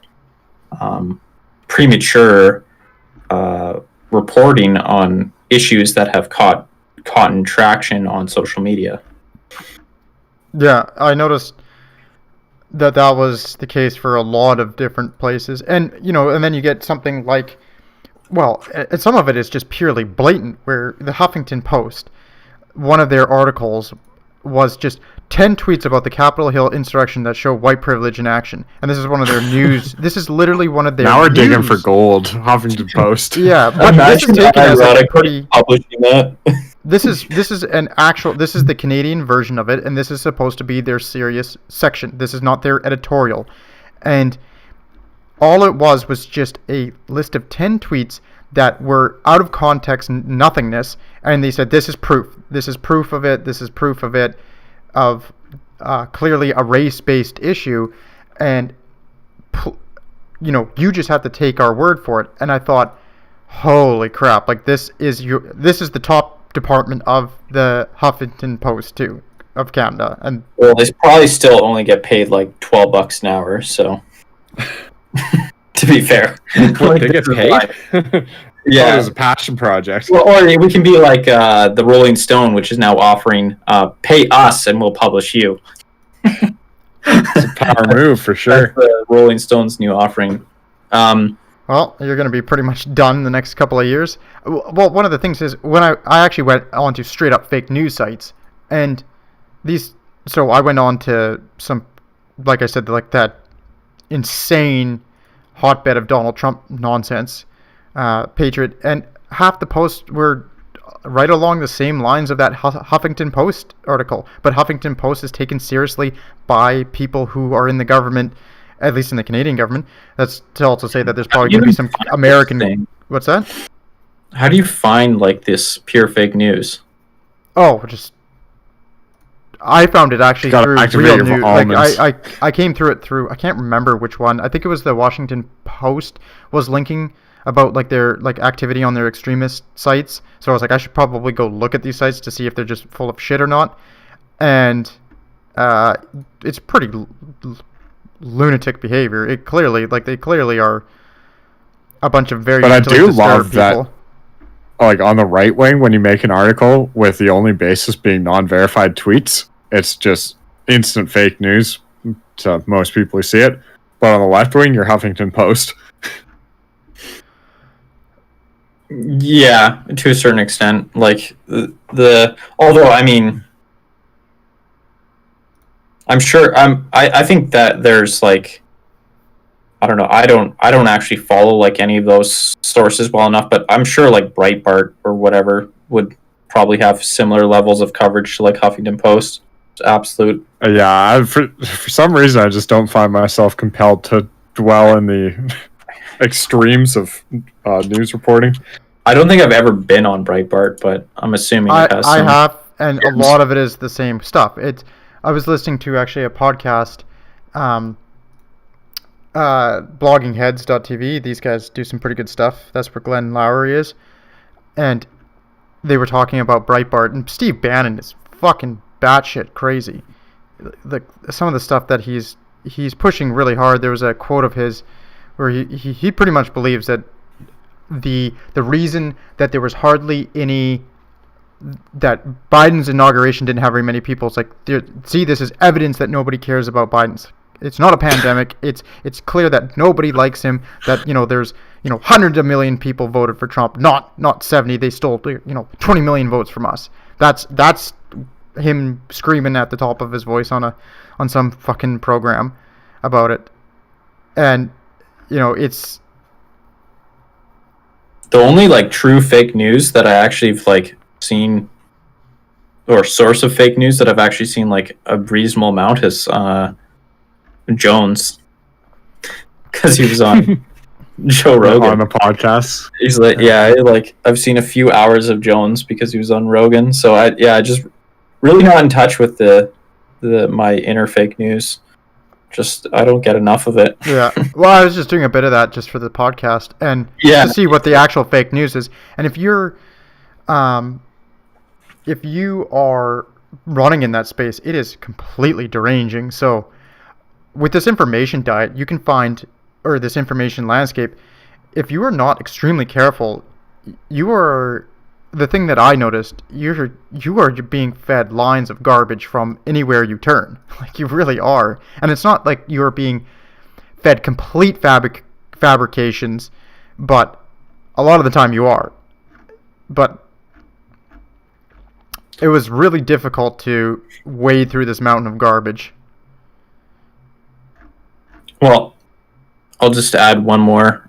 Speaker 2: premature reporting on issues that have caught traction on social media.
Speaker 1: Yeah, I noticed that was the case for a lot of different places, and and then you get something like, well, and some of it is just purely blatant, where the Huffington Post, one of their articles was just 10 tweets about the Capitol Hill insurrection that show white privilege in action. And this is one of their news. This is literally one of their
Speaker 3: Now we're
Speaker 1: news.
Speaker 3: digging for gold, Huffington Post.
Speaker 1: Yeah, but this is taken as a pretty...
Speaker 2: publishing that.
Speaker 1: This is the Canadian version of it, and this is supposed to be their serious section. This is not their editorial. And all it was just a list of 10 tweets that were out of context, nothingness, and they said, this is proof. This is proof of it. This is proof of it, of clearly a race-based issue, and you just have to take our word for it. And I thought, holy crap! Like, this is the top department of the Huffington Post too, of Canada, and
Speaker 2: well, they probably still only get paid like $12 an hour, so. To be fair,
Speaker 3: What, they get paid? Yeah, it was a passion project.
Speaker 2: Well, or we can be like the Rolling Stone, which is now offering pay us and we'll publish you.
Speaker 3: It's a power move for sure.
Speaker 2: That's the Rolling Stone's new offering.
Speaker 1: Well, you're going to be pretty much done the next couple of years. Well, one of the things is, when I actually went onto straight up fake news sites, and so I went on to some, like I said, like that insane hotbed of Donald Trump nonsense, Patriot, and half the posts were right along the same lines of that Huffington Post article. But Huffington Post is taken seriously by people who are in the government, at least in the Canadian government. That's to also say that there's probably going to be some American... What's that?
Speaker 2: How do you find like this pure fake news?
Speaker 1: Oh, I found it actually through real news. Like, I came through it through, I can't remember which one. I think it was the Washington Post was linking about like their like activity on their extremist sites. So I was like, I should probably go look at these sites to see if they're just full of shit or not. And it's pretty lunatic behavior. They clearly are a bunch of very.
Speaker 3: But I do love
Speaker 1: people.
Speaker 3: that. Like, on the right wing, when you make an article with the only basis being non-verified tweets, it's just instant fake news to most people who see it. But on the left wing, you're Huffington Post.
Speaker 2: Yeah, to a certain extent. Like, although, I mean, I'm sure, I think that there's, like, I don't know. I don't actually follow like any of those sources well enough, but I'm sure like Breitbart or whatever would probably have similar levels of coverage to like Huffington Post. It's absolute.
Speaker 3: Yeah, for some reason I just don't find myself compelled to dwell in the extremes of news reporting.
Speaker 2: I don't think I've ever been on Breitbart, but I'm assuming it has.
Speaker 1: I have, and a lot of it is the same stuff. I was listening to actually a podcast. Bloggingheads.tv. These guys do some pretty good stuff. That's where Glenn Lowry is. And they were talking about Breitbart, and Steve Bannon is fucking batshit crazy. Some of the stuff that he's pushing really hard. There was a quote of his where he pretty much believes that the reason that there was hardly any, that Biden's inauguration didn't have very many people. It's like, see, this is evidence that nobody cares about Biden's. It's not a pandemic. It's clear that nobody likes him. That there's hundreds of million people voted for Trump, not 70. They stole 20 million votes from us. That's him screaming at the top of his voice on some fucking program. about it, and it's
Speaker 2: the only like true fake news that I actually have like seen, or source of fake news that I've actually seen like a reasonable amount is Jones, because he was on Joe Rogan
Speaker 3: on the podcast.
Speaker 2: He's like, like I've seen a few hours of Jones because he was on Rogan. So I just really not in touch with the my inner fake news. Just I don't get enough of it.
Speaker 1: Yeah. Well, I was just doing a bit of that just for the podcast and to see what the actual fake news is. And if you are running in that space, it is completely deranging. So with this information diet, you can find, or this information landscape, if you are not extremely careful, the thing that I noticed, you are being fed lines of garbage from anywhere you turn. Like, you really are. And it's not like you're being fed complete fabrications, but a lot of the time you are. But it was really difficult to wade through this mountain of garbage.
Speaker 2: Well, I'll just add one more.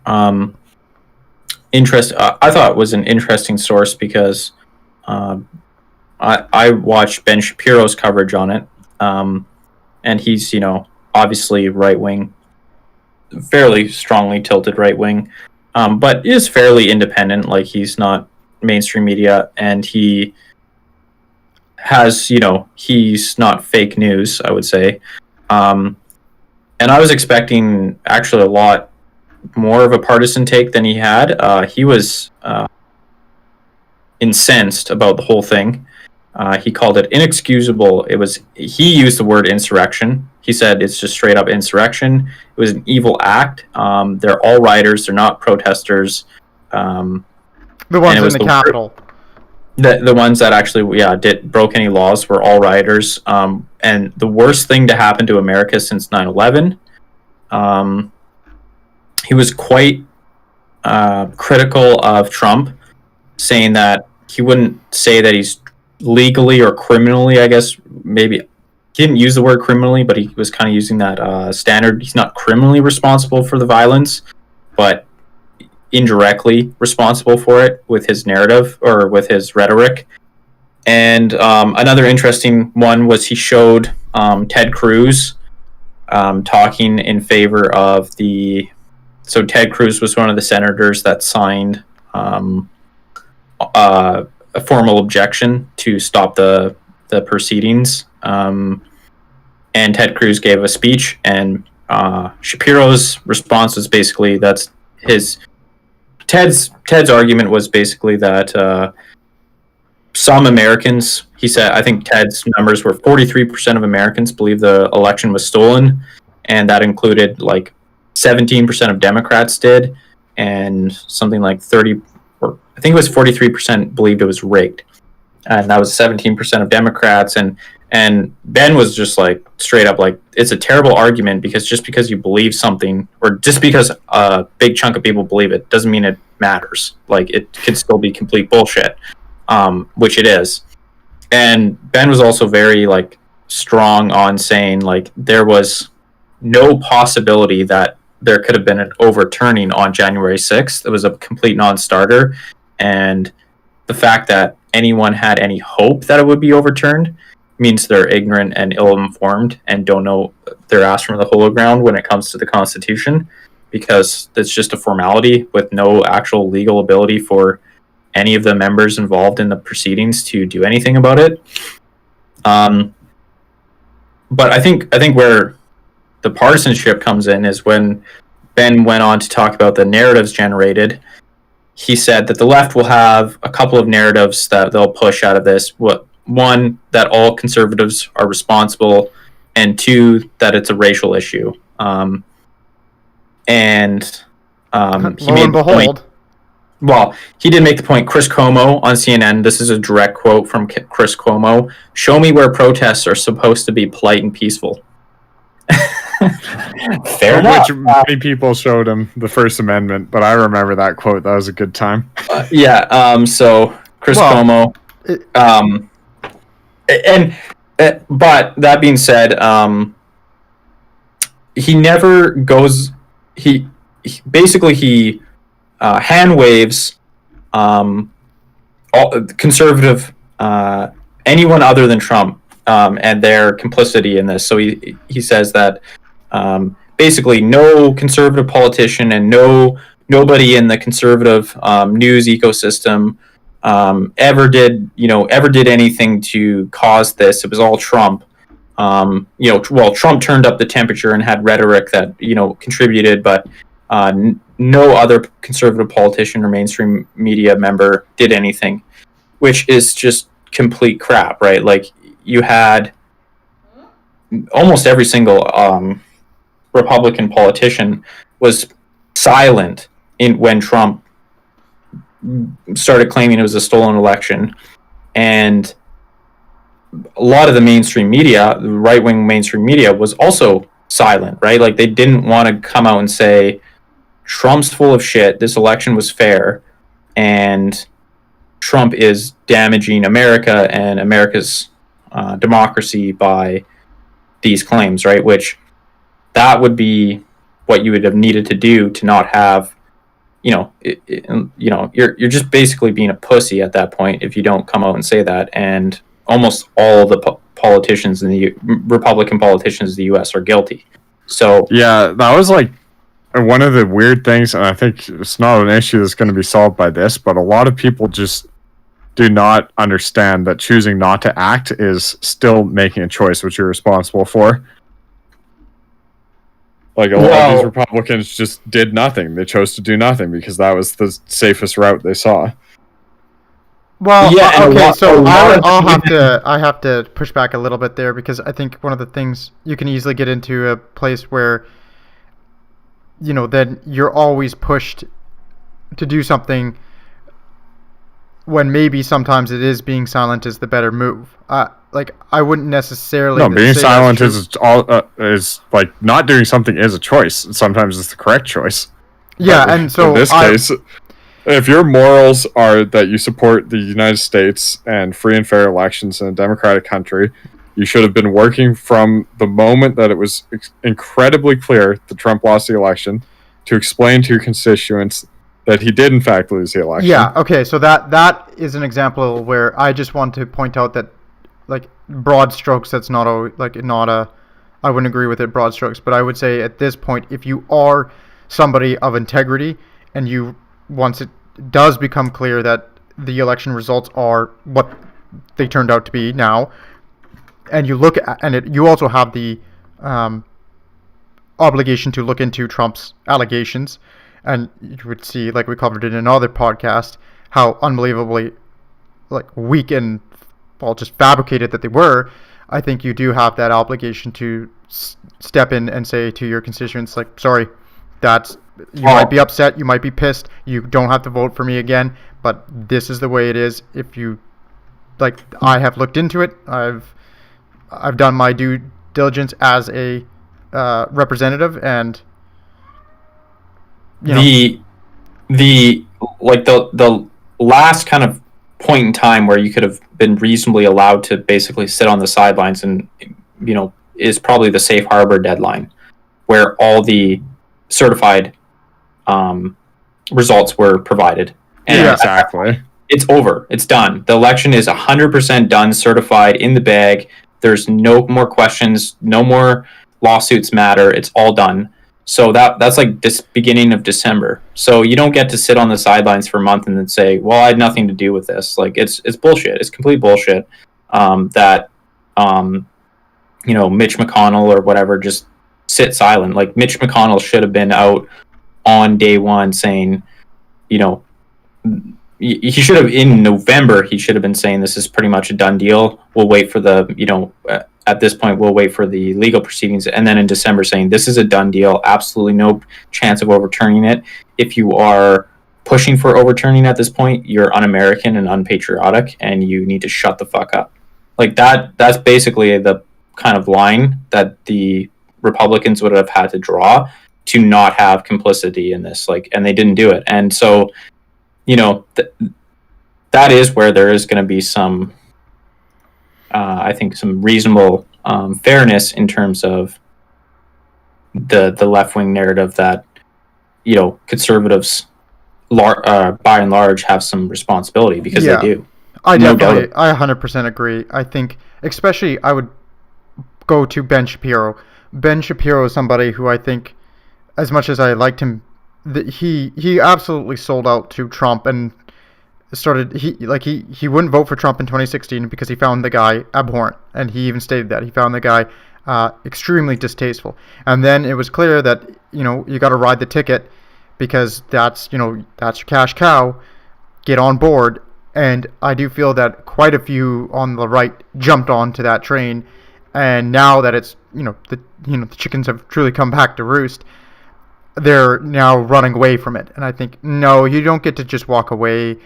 Speaker 2: I thought it was an interesting source because I watched Ben Shapiro's coverage on it, and he's obviously right wing, fairly strongly tilted right wing, but is fairly independent. Like, he's not mainstream media, and he has he's not fake news, I would say, and I was expecting actually a lot more of a partisan take than he had. He was incensed about the whole thing. He called it inexcusable. He used the word insurrection. He said it's just straight up insurrection. It was an evil act. They're all rioters. They're not protesters.
Speaker 1: The ones in the Capitol.
Speaker 2: The ones that actually broke any laws were all rioters. And the worst thing to happen to America since 9/11. He was quite critical of Trump, saying that he wouldn't say that he's legally or criminally, I guess, maybe he didn't use the word criminally, but he was kind of using that standard. He's not criminally responsible for the violence, but indirectly responsible for it with his narrative or with his rhetoric. And another interesting one was he showed Ted Cruz talking in favor of So Ted Cruz was one of the senators that signed a formal objection to stop the proceedings. And Ted Cruz gave a speech, and Shapiro's response was basically Ted's argument was basically that some Americans, he said, I think Ted's numbers were 43% of Americans believe the election was stolen, and that included like 17% of Democrats did, and something like 30, or I think it was 43% believed it was rigged, and that was 17% of Democrats. And Ben was just like straight up like, it's a terrible argument, because just because you believe something, or just because a big chunk of people believe it, doesn't mean it matters. Like, it could still be complete bullshit, which it is. And Ben was also very like strong on saying like there was no possibility that there could have been an overturning on January 6th. It was a complete non-starter. And the fact that anyone had any hope that it would be overturned means they're ignorant and ill-informed and don't know their ass from the hole ground when it comes to the Constitution, because it's just a formality with no actual legal ability for any of the members involved in the proceedings to do anything about it. But I think where the partisanship comes in is when Ben went on to talk about the narratives generated. He said that the left will have a couple of narratives that they'll push out of this. One, that all conservatives are responsible, and two, that it's a racial issue. He made the point. Well, he did make the point. Chris Cuomo on CNN, this is a direct quote from Chris Cuomo, "Show me where protests are supposed to be polite and peaceful." Fair enough.
Speaker 3: Which many people showed him the First Amendment, but I remember that quote. That was a good time.
Speaker 2: So Chris Cuomo, but that being said, he never goes. He basically hand waves all conservative anyone other than Trump and their complicity in this. So he says that basically no conservative politician and nobody in the conservative news ecosystem ever did anything to cause this. It was all Trump. Trump turned up the temperature and had rhetoric that contributed, but no other conservative politician or mainstream media member did anything, which is just complete crap, right? Like, you had almost every single Republican politician was silent when Trump started claiming it was a stolen election, and a lot of the mainstream media, the right-wing mainstream media, was also silent, right? Like, they didn't want to come out and say Trump's full of shit, this election was fair, and Trump is damaging America and America's democracy by these claims, right? Which that would be what you would have needed to do to not have, you're just basically being a pussy at that point if you don't come out and say that. And almost all the politicians Republican politicians in the U.S. are guilty. So
Speaker 3: yeah, that was like one of the weird things, and I think it's not an issue that's going to be solved by this, but a lot of people just do not understand that choosing not to act is still making a choice which you're responsible for. Like, a lot of these Republicans just did nothing. They chose to do nothing because that was the safest route they saw.
Speaker 1: Well, yeah, okay, so I have to push back a little bit there, because I think one of the things, you can easily get into a place where, then you're always pushed to do something when maybe sometimes it is being silent is the better move. I wouldn't necessarily.
Speaker 3: No, being silent is like, not doing something is a choice. Sometimes it's the correct choice.
Speaker 1: Yeah, and so
Speaker 3: in this case, if your morals are that you support the United States and free and fair elections in a democratic country, you should have been working from the moment that it was incredibly clear that Trump lost the election to explain to your constituents that he did in fact lose the election.
Speaker 1: Yeah, okay, so that is an example where I just want to point out that, like, broad strokes, that's not I wouldn't agree with it, broad strokes, but I would say at this point, if you are somebody of integrity and once it does become clear that the election results are what they turned out to be now, and you look at, and you also have the obligation to look into Trump's allegations, and you would see, like we covered it in another podcast, how unbelievably weak and just fabricated that they were. I think you do have that obligation to step in and say to your constituents, like, sorry, you might be upset, you might be pissed, you don't have to vote for me again, but this is the way it is. If you, I have looked into it, I've done my due diligence as a representative, and
Speaker 2: the last kind of point in time where you could have been reasonably allowed to basically sit on the sidelines and is probably the safe harbor deadline, where all the certified results were provided. And
Speaker 3: yeah, exactly.
Speaker 2: It's over. It's done. The election is 100% done, certified, in the bag. There's no more questions. No more lawsuits matter. It's all done. So that's like this beginning of December. So you don't get to sit on the sidelines for a month and then say, well, I had nothing to do with this. Like, it's bullshit. It's complete bullshit. That Mitch McConnell or whatever just sit silent. Like, Mitch McConnell should have been out on day one saying, he should have, in November, he should have been saying this is pretty much a done deal. We'll wait for at this point, we'll wait for the legal proceedings. And then in December saying this is a done deal. Absolutely no chance of overturning it. If you are pushing for overturning at this point, you're un-American and unpatriotic, and you need to shut the fuck up. Like, that's basically the kind of line that the Republicans would have had to draw to not have complicity in this. And they didn't do it. And so, that is where there is going to be some, I think, some reasonable fairness in terms of the left wing narrative that conservatives, by and large, have some responsibility, because they do.
Speaker 1: I
Speaker 2: 100%
Speaker 1: agree. I think, especially, I would go to Ben Shapiro. Ben Shapiro is somebody who I think, as much as I liked him, he absolutely sold out to Trump and he wouldn't vote for Trump in 2016 because he found the guy abhorrent, and he even stated that he found the guy extremely distasteful. And then it was clear that you got to ride the ticket because that's your cash cow. Get on board. And I do feel that quite a few on the right jumped onto that train, and now that it's the chickens have truly come back to roost, they're now running away from it. And I think, no, you don't get to just walk away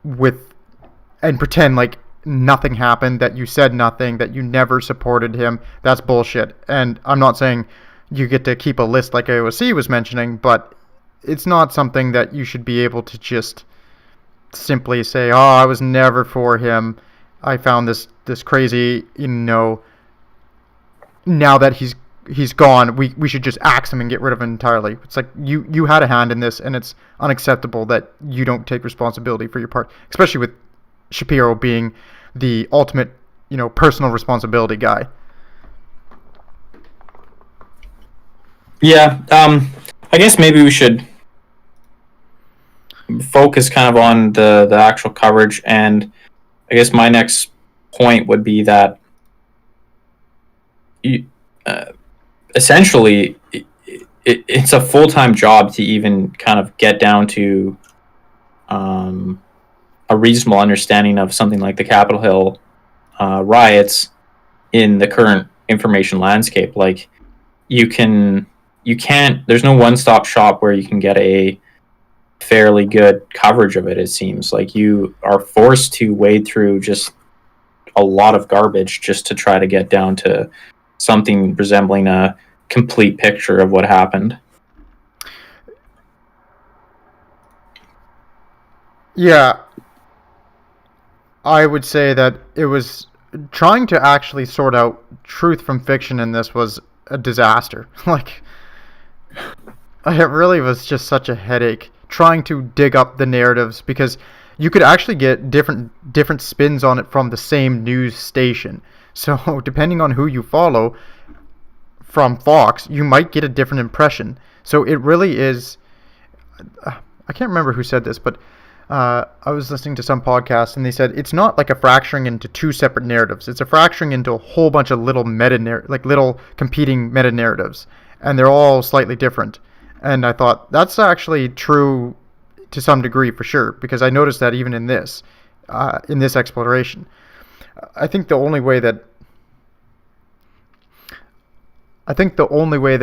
Speaker 1: and pretend like nothing happened, that you said nothing, that you never supported him. That's bullshit. And I'm not saying you get to keep a list like AOC was mentioning, but it's not something that you should be able to just simply say, oh, I was never for him. I found this crazy, now that he's gone, we should just axe him and get rid of him entirely. It's like you had a hand in this, and it's unacceptable that you don't take responsibility for your part, especially with Shapiro being the ultimate, personal responsibility guy.
Speaker 2: Yeah, I guess maybe we should focus kind of on the actual coverage, and I guess my next point would be that essentially it's a full-time job to even kind of get down to a reasonable understanding of something like the Capitol Hill riots in the current information landscape. Like, you can't, there's no one-stop shop where you can get a fairly good coverage of it. It seems like you are forced to wade through just a lot of garbage just to try to get down to something resembling a complete picture of what happened.
Speaker 1: Yeah, I would say that it was trying to actually sort out truth from fiction in this was a disaster. Like, it really was just such a headache trying to dig up the narratives, because you could actually get different spins on it from the same news station. So depending on who you follow from Fox, you might get a different impression. So it really is, I can't remember who said this, but I was listening to some podcast, and they said it's not like a fracturing into two separate narratives. It's a fracturing into a whole bunch of little little competing meta narratives, and they're all slightly different. And I thought that's actually true to some degree, for sure, because I noticed that even in this exploration. I think the only way that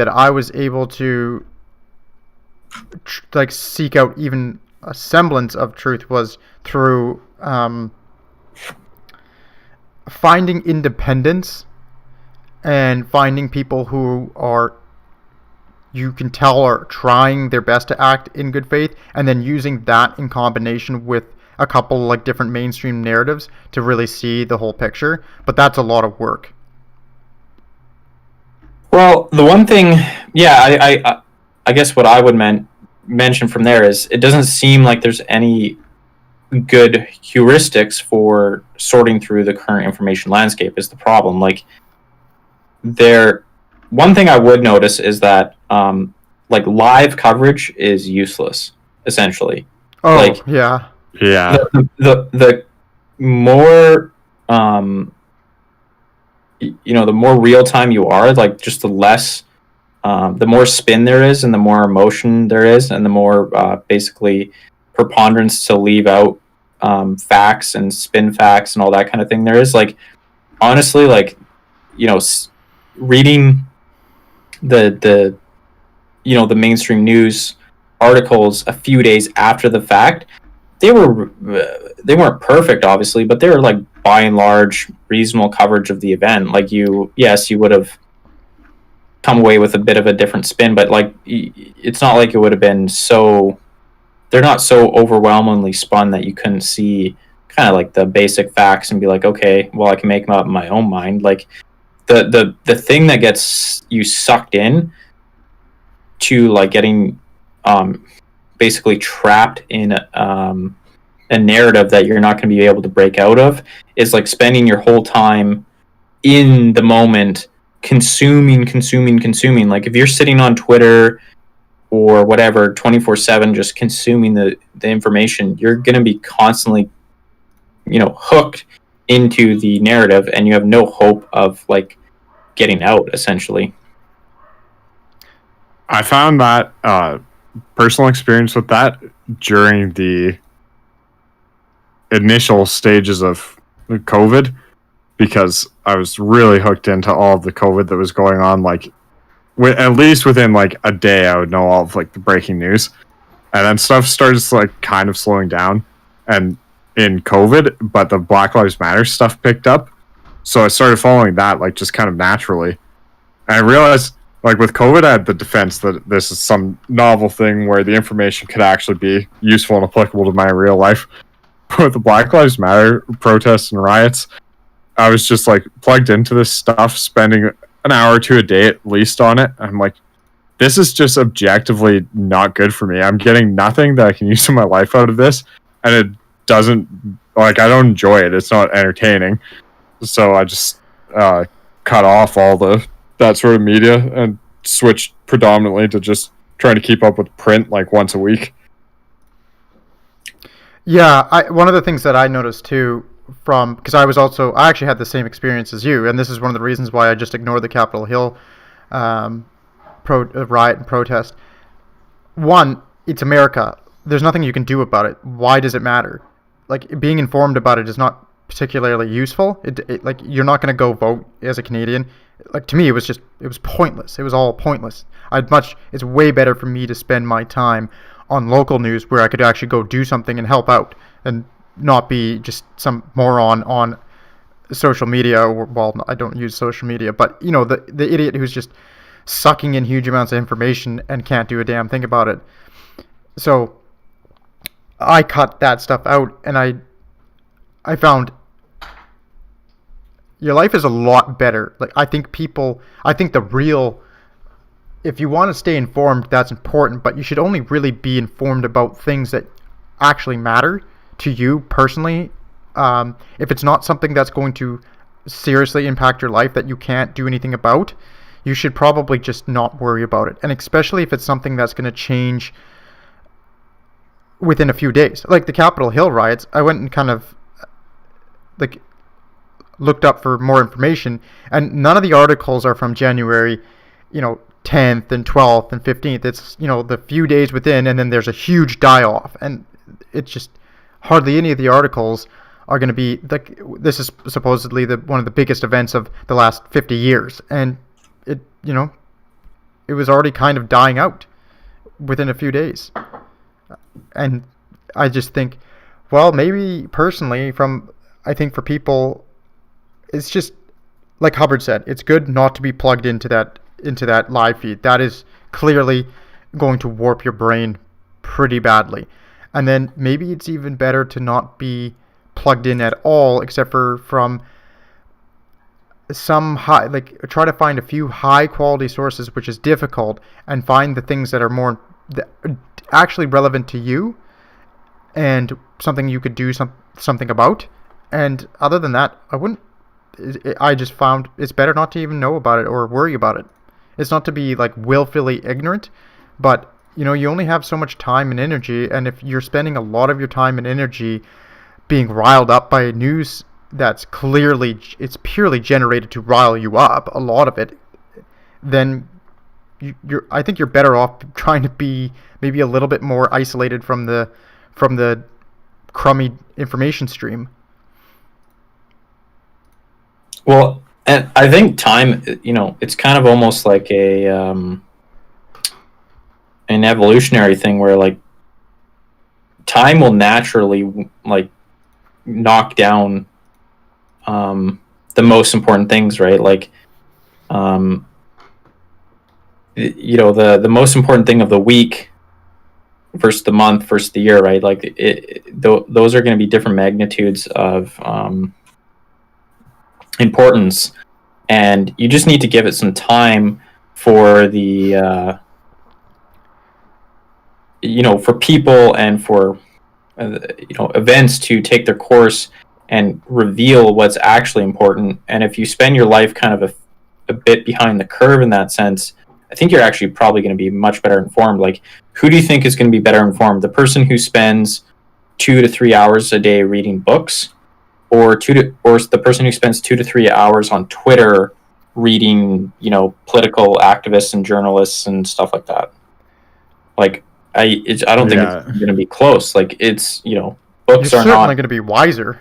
Speaker 1: I was able to seek out even a semblance of truth was through finding independence and finding people who you can tell are trying their best to act in good faith, and then using that in combination with a couple different mainstream narratives to really see the whole picture. But that's a lot of work.
Speaker 2: Well, the one thing, I guess what I would mention from there is it doesn't seem like there's any good heuristics for sorting through the current information landscape is the problem. One thing I would notice is that live coverage is useless, essentially.
Speaker 1: Oh, yeah.
Speaker 3: Yeah.
Speaker 2: The more the more real time you are, just the less, the more spin there is, and the more emotion there is, and the more basically preponderance to leave out facts and spin facts and all that kind of thing there is. Honestly, reading the mainstream news articles a few days after the fact, they weren't perfect, obviously, but they were by and large reasonable coverage of the event. You would have come away with a bit of a different spin, but it's not like it would have been they're not so overwhelmingly spun that you couldn't see kind of the basic facts and be like, okay, well, I can make them up in my own mind. the thing that gets you sucked in to like getting basically trapped in a narrative that you're not going to be able to break out of is like spending your whole time in the moment consuming. Like if you're sitting on Twitter or whatever 24/7 just consuming the information, you're going to be constantly, hooked into the narrative, and you have no hope of like getting out, essentially.
Speaker 3: I found that personal experience with that during the initial stages of COVID, because I was really hooked into all of the COVID that was going on. Like, at least within like a day, I would know all of like the breaking news, and then stuff started like kind of slowing down. And in COVID, but the Black Lives Matter stuff picked up, so I started following that like just kind of naturally. And I realized, like with COVID, I had the defense that this is some novel thing where the information could actually be useful and applicable to my real life. With the Black Lives Matter protests and riots, I was just like plugged into this stuff, spending an hour or two a day at least on it. I'm like, this is just objectively not good for me. I'm getting nothing that I can use in my life out of this, and it doesn't, like, I don't enjoy it. It's not entertaining. So I just cut off all that sort of media and switched predominantly to just trying to keep up with print like once a week.
Speaker 1: Yeah, one of the things that I noticed too, because I actually had the same experience as you, and this is one of the reasons why I just ignored the Capitol Hill riot and protest. One, it's America. There's nothing you can do about it. Why does it matter? Like, being informed about it is not particularly useful. Like, you're not going to go vote as a Canadian. Like, to me, it was pointless. It was all pointless. It's way better for me to spend my time on local news where I could actually go do something and help out, and not be just some moron on social media. Well, I don't use social media, but the idiot who's just sucking in huge amounts of information and can't do a damn thing about it. So I cut that stuff out, and I found your life is a lot better. Like, I think if you want to stay informed, that's important, but you should only really be informed about things that actually matter to you personally. If it's not something that's going to seriously impact your life that you can't do anything about, you should probably just not worry about it. And especially if it's something that's going to change within a few days. Like the Capitol Hill riots, I went and kind of like looked up for more information, and none of the articles are from January 10th and 12th and 15th. It's the few days within, and then there's a huge die-off, and it's just hardly any of the articles are going to be like, this is supposedly one of the biggest events of the last 50 years, and it was already kind of dying out within a few days. And I just think, well, maybe personally, I think for people, it's just like Hubbard said, it's good not to be plugged into that live feed. That is clearly going to warp your brain pretty badly. And then maybe it's even better to not be plugged in at all, except for from some try to find a few high quality sources, which is difficult, and find the things that are actually relevant to you and something you could do something about. And other than that, I just found it's better not to even know about it or worry about it. It's not to be like willfully ignorant, but you only have so much time and energy, and if you're spending a lot of your time and energy being riled up by news that's it's purely generated to rile you up, a lot of it, then I think you're better off trying to be maybe a little bit more isolated from the crummy information stream.
Speaker 2: Well, and I think time, it's kind of almost like an evolutionary thing where like time will naturally like knock down the most important things, right? Like the most important thing of the week versus the month versus the year, right? Like those are going to be different magnitudes of importance. and you just need to give it some time for the for people and for events to take their course and reveal what's actually important. And if you spend your life kind of a bit behind the curve in that sense, I think you're actually probably going to be much better informed. Like, who do you think is going to be better informed? The person who spends 2 to 3 hours a day reading books, or the person who spends 2 to 3 hours on Twitter reading, political activists and journalists and stuff like that? Like, I don't think it's going to be close. Like, it's, books
Speaker 1: You're
Speaker 2: are
Speaker 1: certainly
Speaker 2: not
Speaker 1: going to be wiser.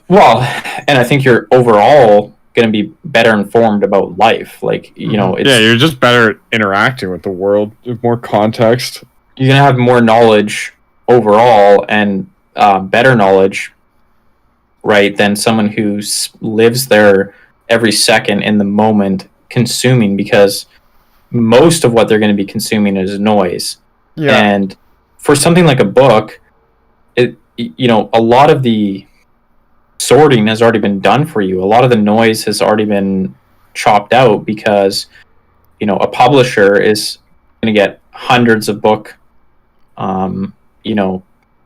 Speaker 2: well, and I think you're overall going to be better informed about life. Like, it's,
Speaker 3: you're just better at interacting with the world with more context.
Speaker 2: You're going to have more knowledge overall and better knowledge, right, than someone who lives there every second in the moment consuming, because most of what they're going to be consuming is noise.
Speaker 1: Yeah.
Speaker 2: And for something like a book, a lot of the sorting has already been done for you. A lot of the noise has already been chopped out, because a publisher is going to get hundreds of book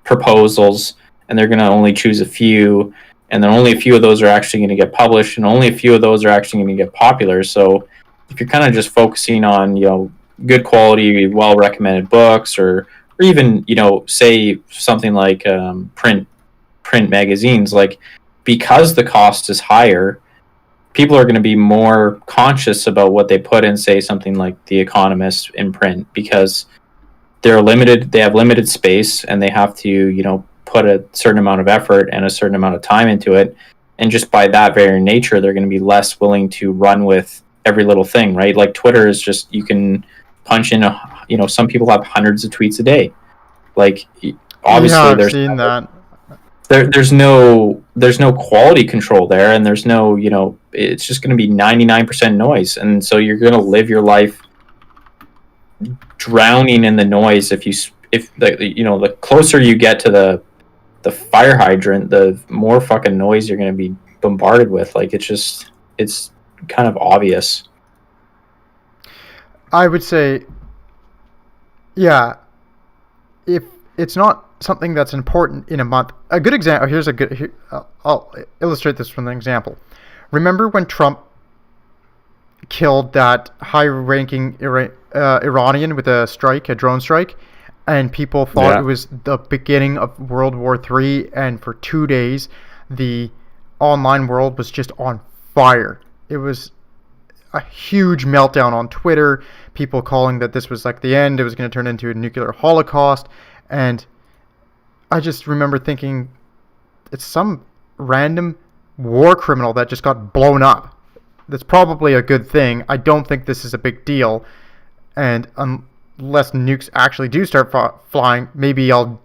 Speaker 2: proposals, and they're going to only choose a few, and then only a few of those are actually going to get published, and only a few of those are actually going to get popular. So if you're kind of just focusing on good quality, well recommended books, or even say something like print magazines, like, because the cost is higher, people are going to be more conscious about what they put in, say, something like The Economist in print, because they have limited space, and they have to put a certain amount of effort and a certain amount of time into it, and just by that very nature, they're going to be less willing to run with every little thing, right? Like, Twitter is just, you can punch in some people have hundreds of tweets a day. Like, obviously,
Speaker 1: I've seen that.
Speaker 2: There's no quality control there, and there's no it's just going to be 99% noise, and so you're going to live your life drowning in the noise. If the closer you get to the fire hydrant, the more fucking noise you're going to be bombarded with. Like, it's kind of obvious.
Speaker 1: I would say, yeah, if it's not something that's important in a month. A good example. I'll illustrate this with an example. Remember when Trump killed that high-ranking Iranian with a drone strike, and people thought it was the beginning of World War III, and for 2 days, the online world was just on fire. It was a huge meltdown on Twitter, people calling that this was like the end, it was going to turn into a nuclear holocaust, and I just remember thinking, it's some random war criminal that just got blown up. That's probably a good thing. I don't think this is a big deal, and unless nukes actually do start flying, maybe I'll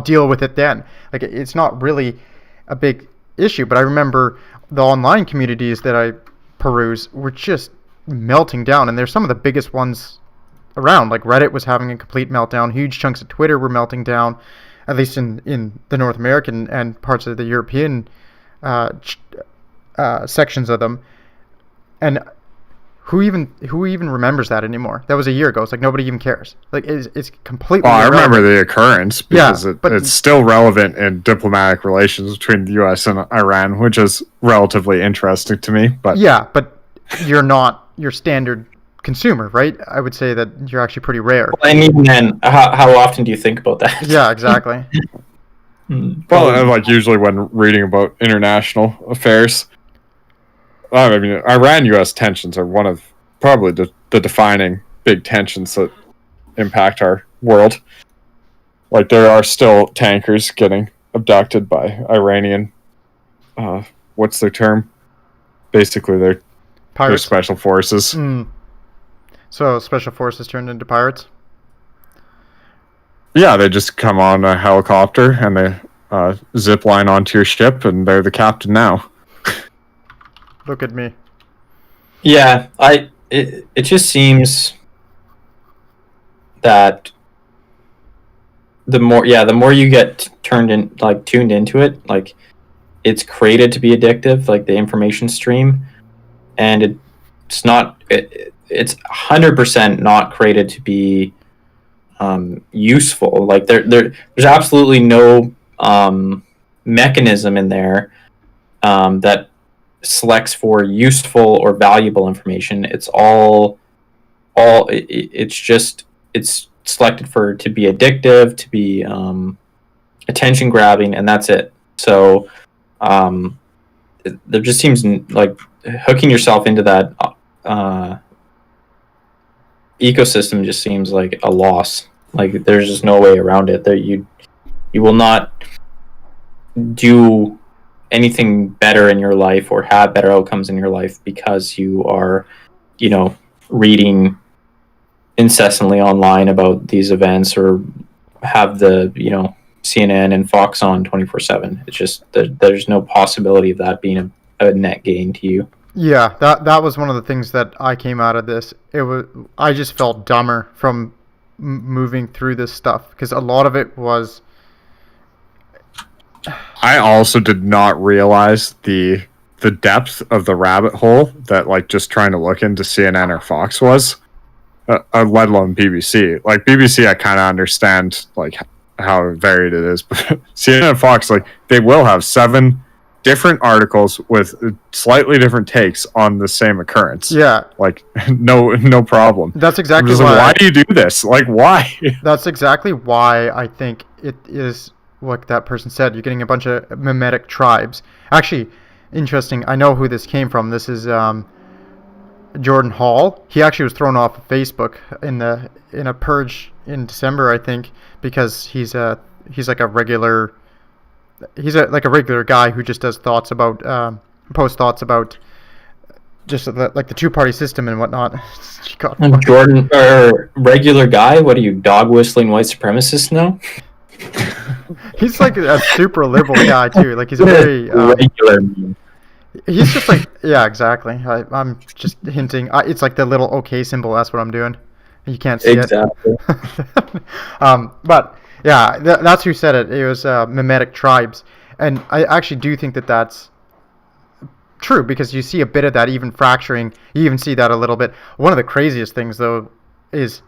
Speaker 1: deal with it then. Like, it's not really a big issue, but I remember the online communities that I peruse were just melting down, and they're some of the biggest ones around. Like, Reddit was having a complete meltdown. Huge chunks of Twitter were melting down, at least in the North American and parts of the European sections of them. And who even remembers that anymore? That was a year ago. It's like nobody even cares. Like, it's completely
Speaker 3: I
Speaker 1: irrelevant.
Speaker 3: remember the occurrence because
Speaker 1: but
Speaker 3: it's still relevant in diplomatic relations between the U.S. and Iran, which is relatively interesting to me. But
Speaker 1: you're not your standard consumer, right? I would say that you're actually pretty rare.
Speaker 2: Well, and even then, how often do you think about that?
Speaker 1: Yeah, exactly.
Speaker 3: Well, like, usually when reading about international affairs, I mean, Iran-U.S. tensions are one of probably the defining big tensions that impact our world. Like, there are still tankers getting abducted by Iranian, what's their term? Basically, they're special forces.
Speaker 1: So special forces turned into pirates?
Speaker 3: Yeah, they just come on a helicopter and they zip line onto your ship, and they're the captain now.
Speaker 1: Look at me.
Speaker 2: Yeah, it just seems that the more you get tuned into it, like, it's created to be addictive, like the information stream. and it's not. It's 100% not created to be useful. Like there's absolutely no mechanism in there that selects for useful or valuable information. It's it's selected for to be addictive, to be attention grabbing, and that's it. So there just seems like hooking yourself into that ecosystem just seems like a loss. Like there's just no way around it. That you will not do anything better in your life or have better outcomes in your life because you are, reading incessantly online about these events or have the, CNN and Fox on 24/7. It's just there's no possibility of that being a net gain to you.
Speaker 1: Yeah, that was one of the things that I came out of this. I just felt dumber from moving through this stuff because a lot of it was.
Speaker 3: I also did not realize the depth of the rabbit hole that like just trying to look into CNN or Fox was, let alone BBC. Like BBC, I kind of understand like how varied it is, but CNN and Fox, like they will have 7 different articles with slightly different takes on the same occurrence.
Speaker 1: Yeah,
Speaker 3: like no problem.
Speaker 1: That's exactly
Speaker 3: why. Like, why do you do this? Like why?
Speaker 1: That's exactly why I think it is. What that person said, you're getting a bunch of mimetic tribes. Actually, interesting. I know who this came from. This is Jordan Hall. He actually was thrown off of Facebook in a purge in December, I think, because he's like a regular guy who just does thoughts about post thoughts about just like the two-party system and whatnot.
Speaker 2: Jordan, or regular guy? What are you, dog whistling white supremacist now?
Speaker 1: He's like a super liberal guy too. Like he's a very
Speaker 2: regular.
Speaker 1: He's just like, yeah, exactly. I'm just hinting. It's like the little OK symbol. That's what I'm doing. You can't see
Speaker 2: exactly.
Speaker 1: it. But yeah, that's who said it. It was mimetic tribes, and I actually do think that that's true because you see a bit of that even fracturing. You even see that a little bit. One of the craziest things though is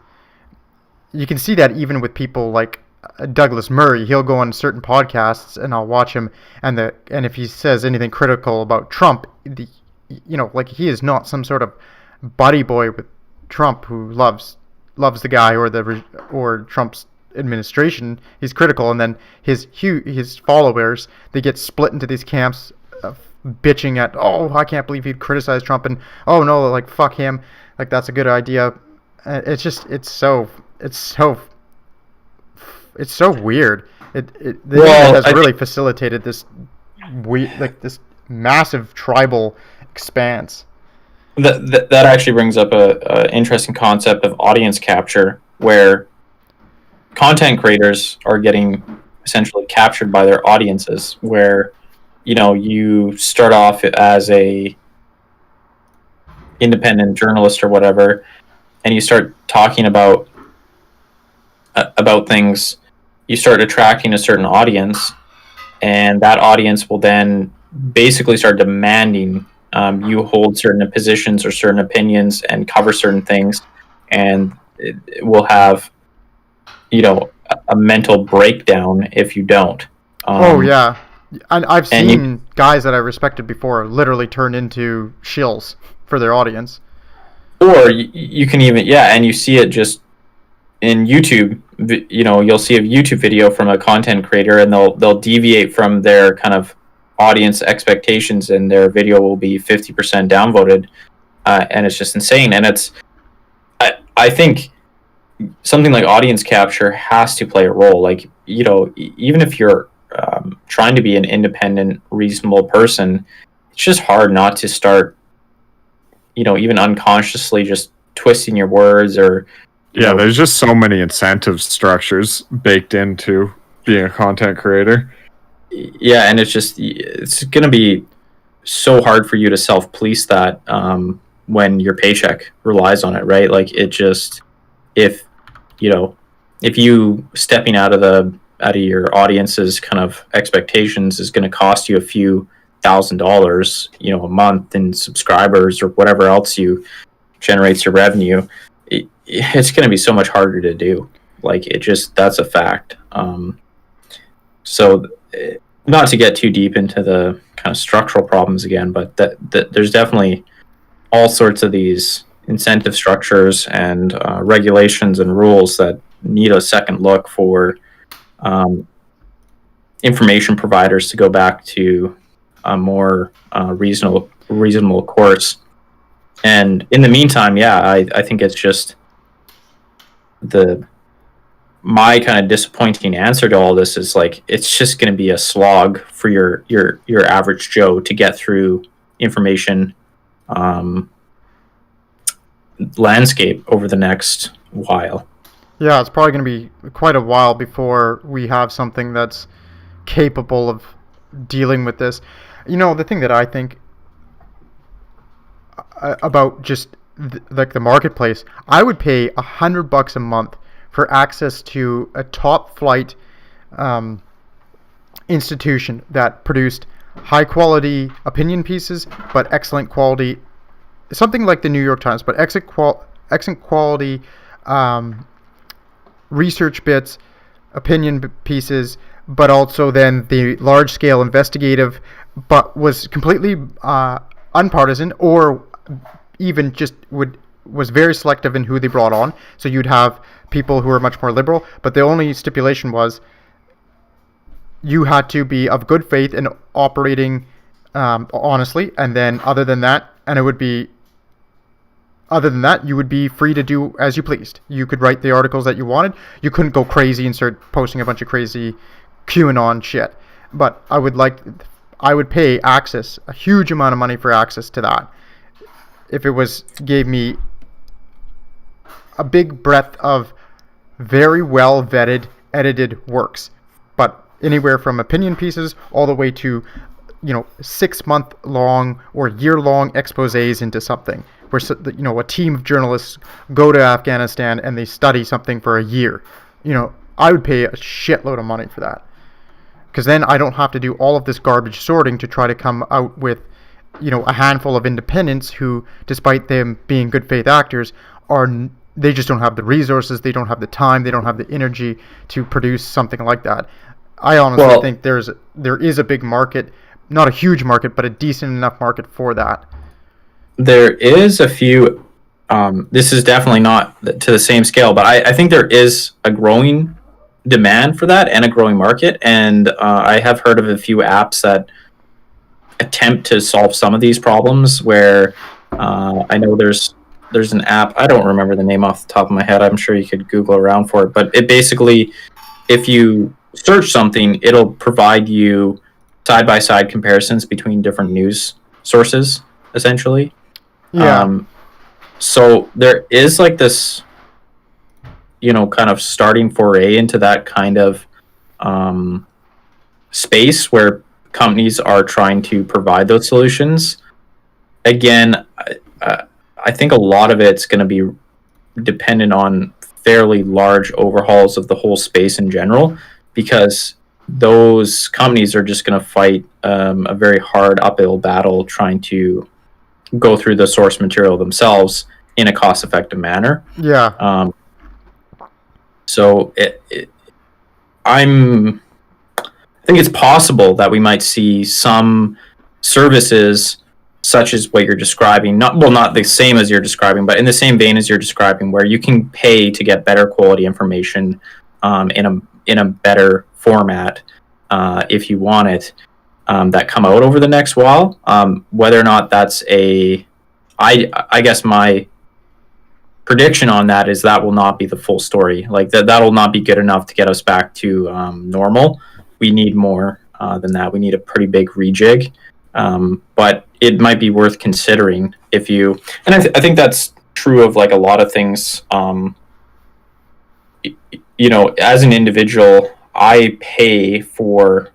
Speaker 1: you can see that even with people like Douglas Murray. He'll go on certain podcasts and I'll watch him, and if he says anything critical about Trump, like he is not some sort of buddy boy with Trump who loves the guy or Trump's administration. He's critical, and then his followers, they get split into these camps of bitching at, oh, I can't believe he'd criticize Trump, and oh no, like fuck him, like that's a good idea. It's so weird. The internet has really facilitated this this massive tribal expanse.
Speaker 2: That actually brings up a interesting concept of audience capture, where content creators are getting essentially captured by their audiences, where you start off as a independent journalist or whatever, and you start talking about things, you start attracting a certain audience, and that audience will then basically start demanding you hold certain positions or certain opinions and cover certain things, and it will have a mental breakdown if you don't.
Speaker 1: Oh yeah, and I've seen guys that I respected before literally turn into shills for their audience.
Speaker 2: Or you can even and you see it just in YouTube. You'll see a YouTube video from a content creator, and they'll deviate from their kind of audience expectations, and their video will be 50% downvoted, and it's just insane. And I think something like audience capture has to play a role. Like even if you're trying to be an independent, reasonable person, it's just hard not to start even unconsciously just twisting your words or
Speaker 3: there's just so many incentive structures baked into being a content creator.
Speaker 2: Yeah, and it's going to be so hard for you to self-police that when your paycheck relies on it, right? Like it just, if you stepping out of your audience's kind of expectations is going to cost you a few $1,000, a month in subscribers or whatever else you generates your revenue, it's going to be so much harder to do. Like, that's a fact. So not to get too deep into the kind of structural problems again, but that there's definitely all sorts of these incentive structures and regulations and rules that need a second look for information providers to go back to a more reasonable course. And in the meantime, I think it's just my kind of disappointing answer to all this is like, it's just going to be a slog for your average Joe to get through information landscape over the next while.
Speaker 1: Yeah, it's probably going to be quite a while before we have something that's capable of dealing with this. The thing that I think about just like the marketplace, I would pay $100 a month for access to a top flight institution that produced high quality opinion pieces, but excellent quality, something like the New York Times, but excellent quality research bits, opinion pieces, but also then the large scale investigative, but was completely unpartisan, or even just was very selective in who they brought on. So you'd have people who are much more liberal, but the only stipulation was you had to be of good faith and operating honestly, and then other than that, you would be free to do as you pleased. You could write the articles that you wanted. You couldn't go crazy and start posting a bunch of crazy QAnon shit. But I would pay access, a huge amount of money for access to that, if it gave me a big breadth of very well vetted, edited works. But anywhere from opinion pieces all the way to 6-month long or year-long exposés into something, where a team of journalists go to Afghanistan and they study something for a year. I would pay a shitload of money for that, because then I don't have to do all of this garbage sorting to try to come out with a handful of independents who, despite them being good faith actors, they just don't have the resources, they don't have the time, they don't have the energy to produce something like that. I honestly think there is a big market, not a huge market, but a decent enough market for that.
Speaker 2: There is a few. This is definitely not to the same scale, but I think there is a growing demand for that and a growing market. And I have heard of a few apps that attempt to solve some of these problems, where I know there's an app, I don't remember the name off the top of my head, I'm sure you could Google around for it, but it basically, if you search something, it'll provide you side-by-side comparisons between different news sources, essentially.
Speaker 1: Yeah.
Speaker 2: So there is like this, kind of starting foray into that kind of space where companies are trying to provide those solutions. Again, I think a lot of it's going to be dependent on fairly large overhauls of the whole space in general, because those companies are just going to fight a very hard uphill battle trying to go through the source material themselves in a cost-effective manner.
Speaker 1: Yeah.
Speaker 2: So I think it's possible that we might see some services such as what you're describing, not the same as you're describing, but in the same vein as you're describing, where you can pay to get better quality information in a better format if you want it, that come out over the next while. Whether or not that's I guess my prediction on that is that will not be the full story. Like that will not be good enough to get us back to normal. We need more than that. We need a pretty big rejig. But it might be worth considering if you, and I think that's true of like a lot of things. As an individual, I pay for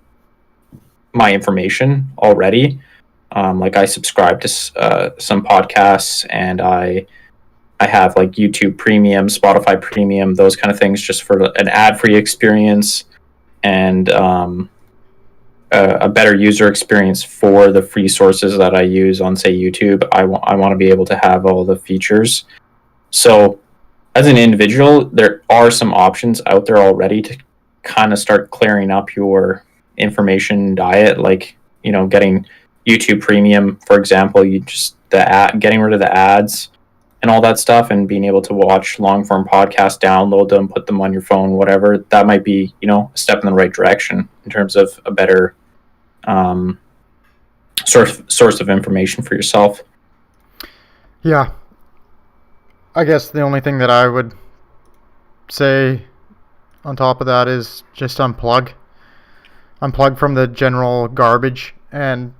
Speaker 2: my information already. Like I subscribe to some podcasts, and I have like YouTube Premium, Spotify Premium, those kind of things, just for an ad-free experience. And a better user experience for the free sources that I use on, say, YouTube. I want to be able to have all the features. So as an individual, there are some options out there already to kind of start clearing up your information diet, like, you know, getting YouTube Premium, for example. You just getting rid of the ads and all that stuff, and being able to watch long form podcasts, download them, put them on your phone, whatever. That might be, you know, a step in the right direction in terms of a better source of information for yourself.
Speaker 1: Yeah. I guess the only thing that I would say on top of that is just unplug. Unplug from the general garbage and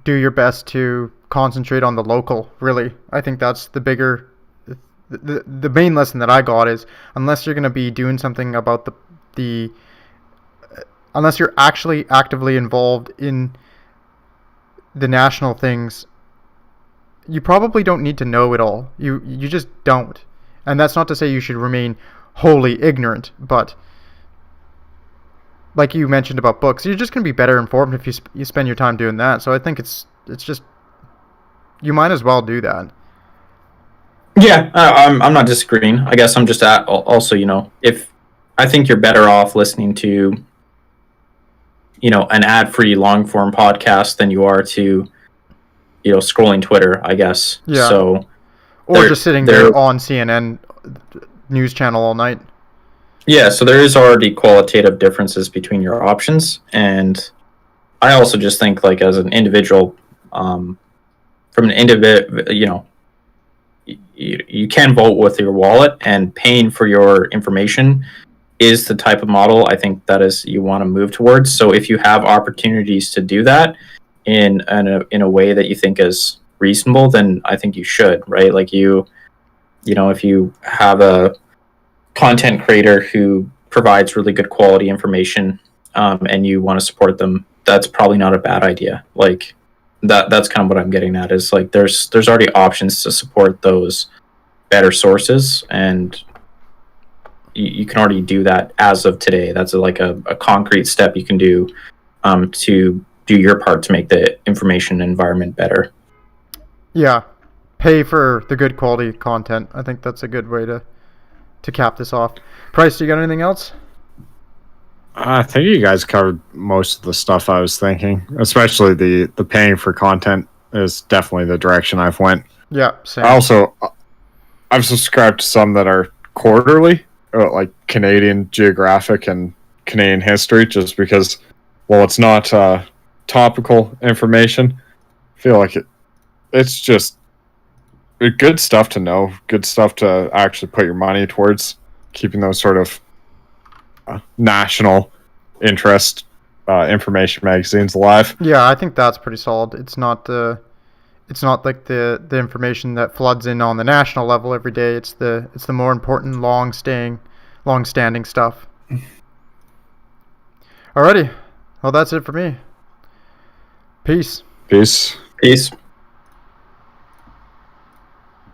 Speaker 1: do your best to concentrate on the local, really. I think that's the bigger... The main lesson that I got is, unless you're going to be doing something about the unless you're actually actively involved in the national things, you probably don't need to know it all. You just don't. And that's not to say you should remain wholly ignorant, but like you mentioned about books, you're just going to be better informed if you spend your time doing that. So I think it's just, you might as well do that.
Speaker 2: Yeah, I'm not disagreeing. I guess I'm just also, you know, if I think you're better off listening to, you know, an ad-free long-form podcast than you are to, you know, scrolling Twitter, I guess.
Speaker 1: Yeah.
Speaker 2: So,
Speaker 1: or just sitting there on CNN news channel all night.
Speaker 2: Yeah, so there is already qualitative differences between your options, and I also just think, like, as an individual, from an individual, you know, you can vote with your wallet, and paying for your information is the type of model I think that is you want to move towards. So if you have opportunities to do that in a way that you think is reasonable, then I think you should, right? Like you know, if you have a content creator who provides really good quality information, and you want to support them, that's probably not a bad idea. Like that's kind of what I'm getting at, is like there's already options to support those better sources, and you can already do that as of today. That's like a concrete step you can do to do your part to make the information environment better.
Speaker 1: Yeah, pay for the good quality content. I think that's a good way to cap this off. Price, do you got anything else?
Speaker 3: I think you guys covered most of the stuff I was thinking, especially the paying for content is definitely the direction I've went.
Speaker 1: Yeah, same.
Speaker 3: I've subscribed to some that are quarterly, like Canadian Geographic and Canadian History, just because, well, it's not topical information. I feel like it's just good stuff to know, good stuff to actually put your money towards, keeping those sort of national interest information magazines alive.
Speaker 1: Yeah, I think that's pretty solid. It's not like the information that floods in on the national level every day. It's the more important long-standing stuff. Alrighty. Well, that's it for me. Peace.
Speaker 3: Peace.
Speaker 2: Peace.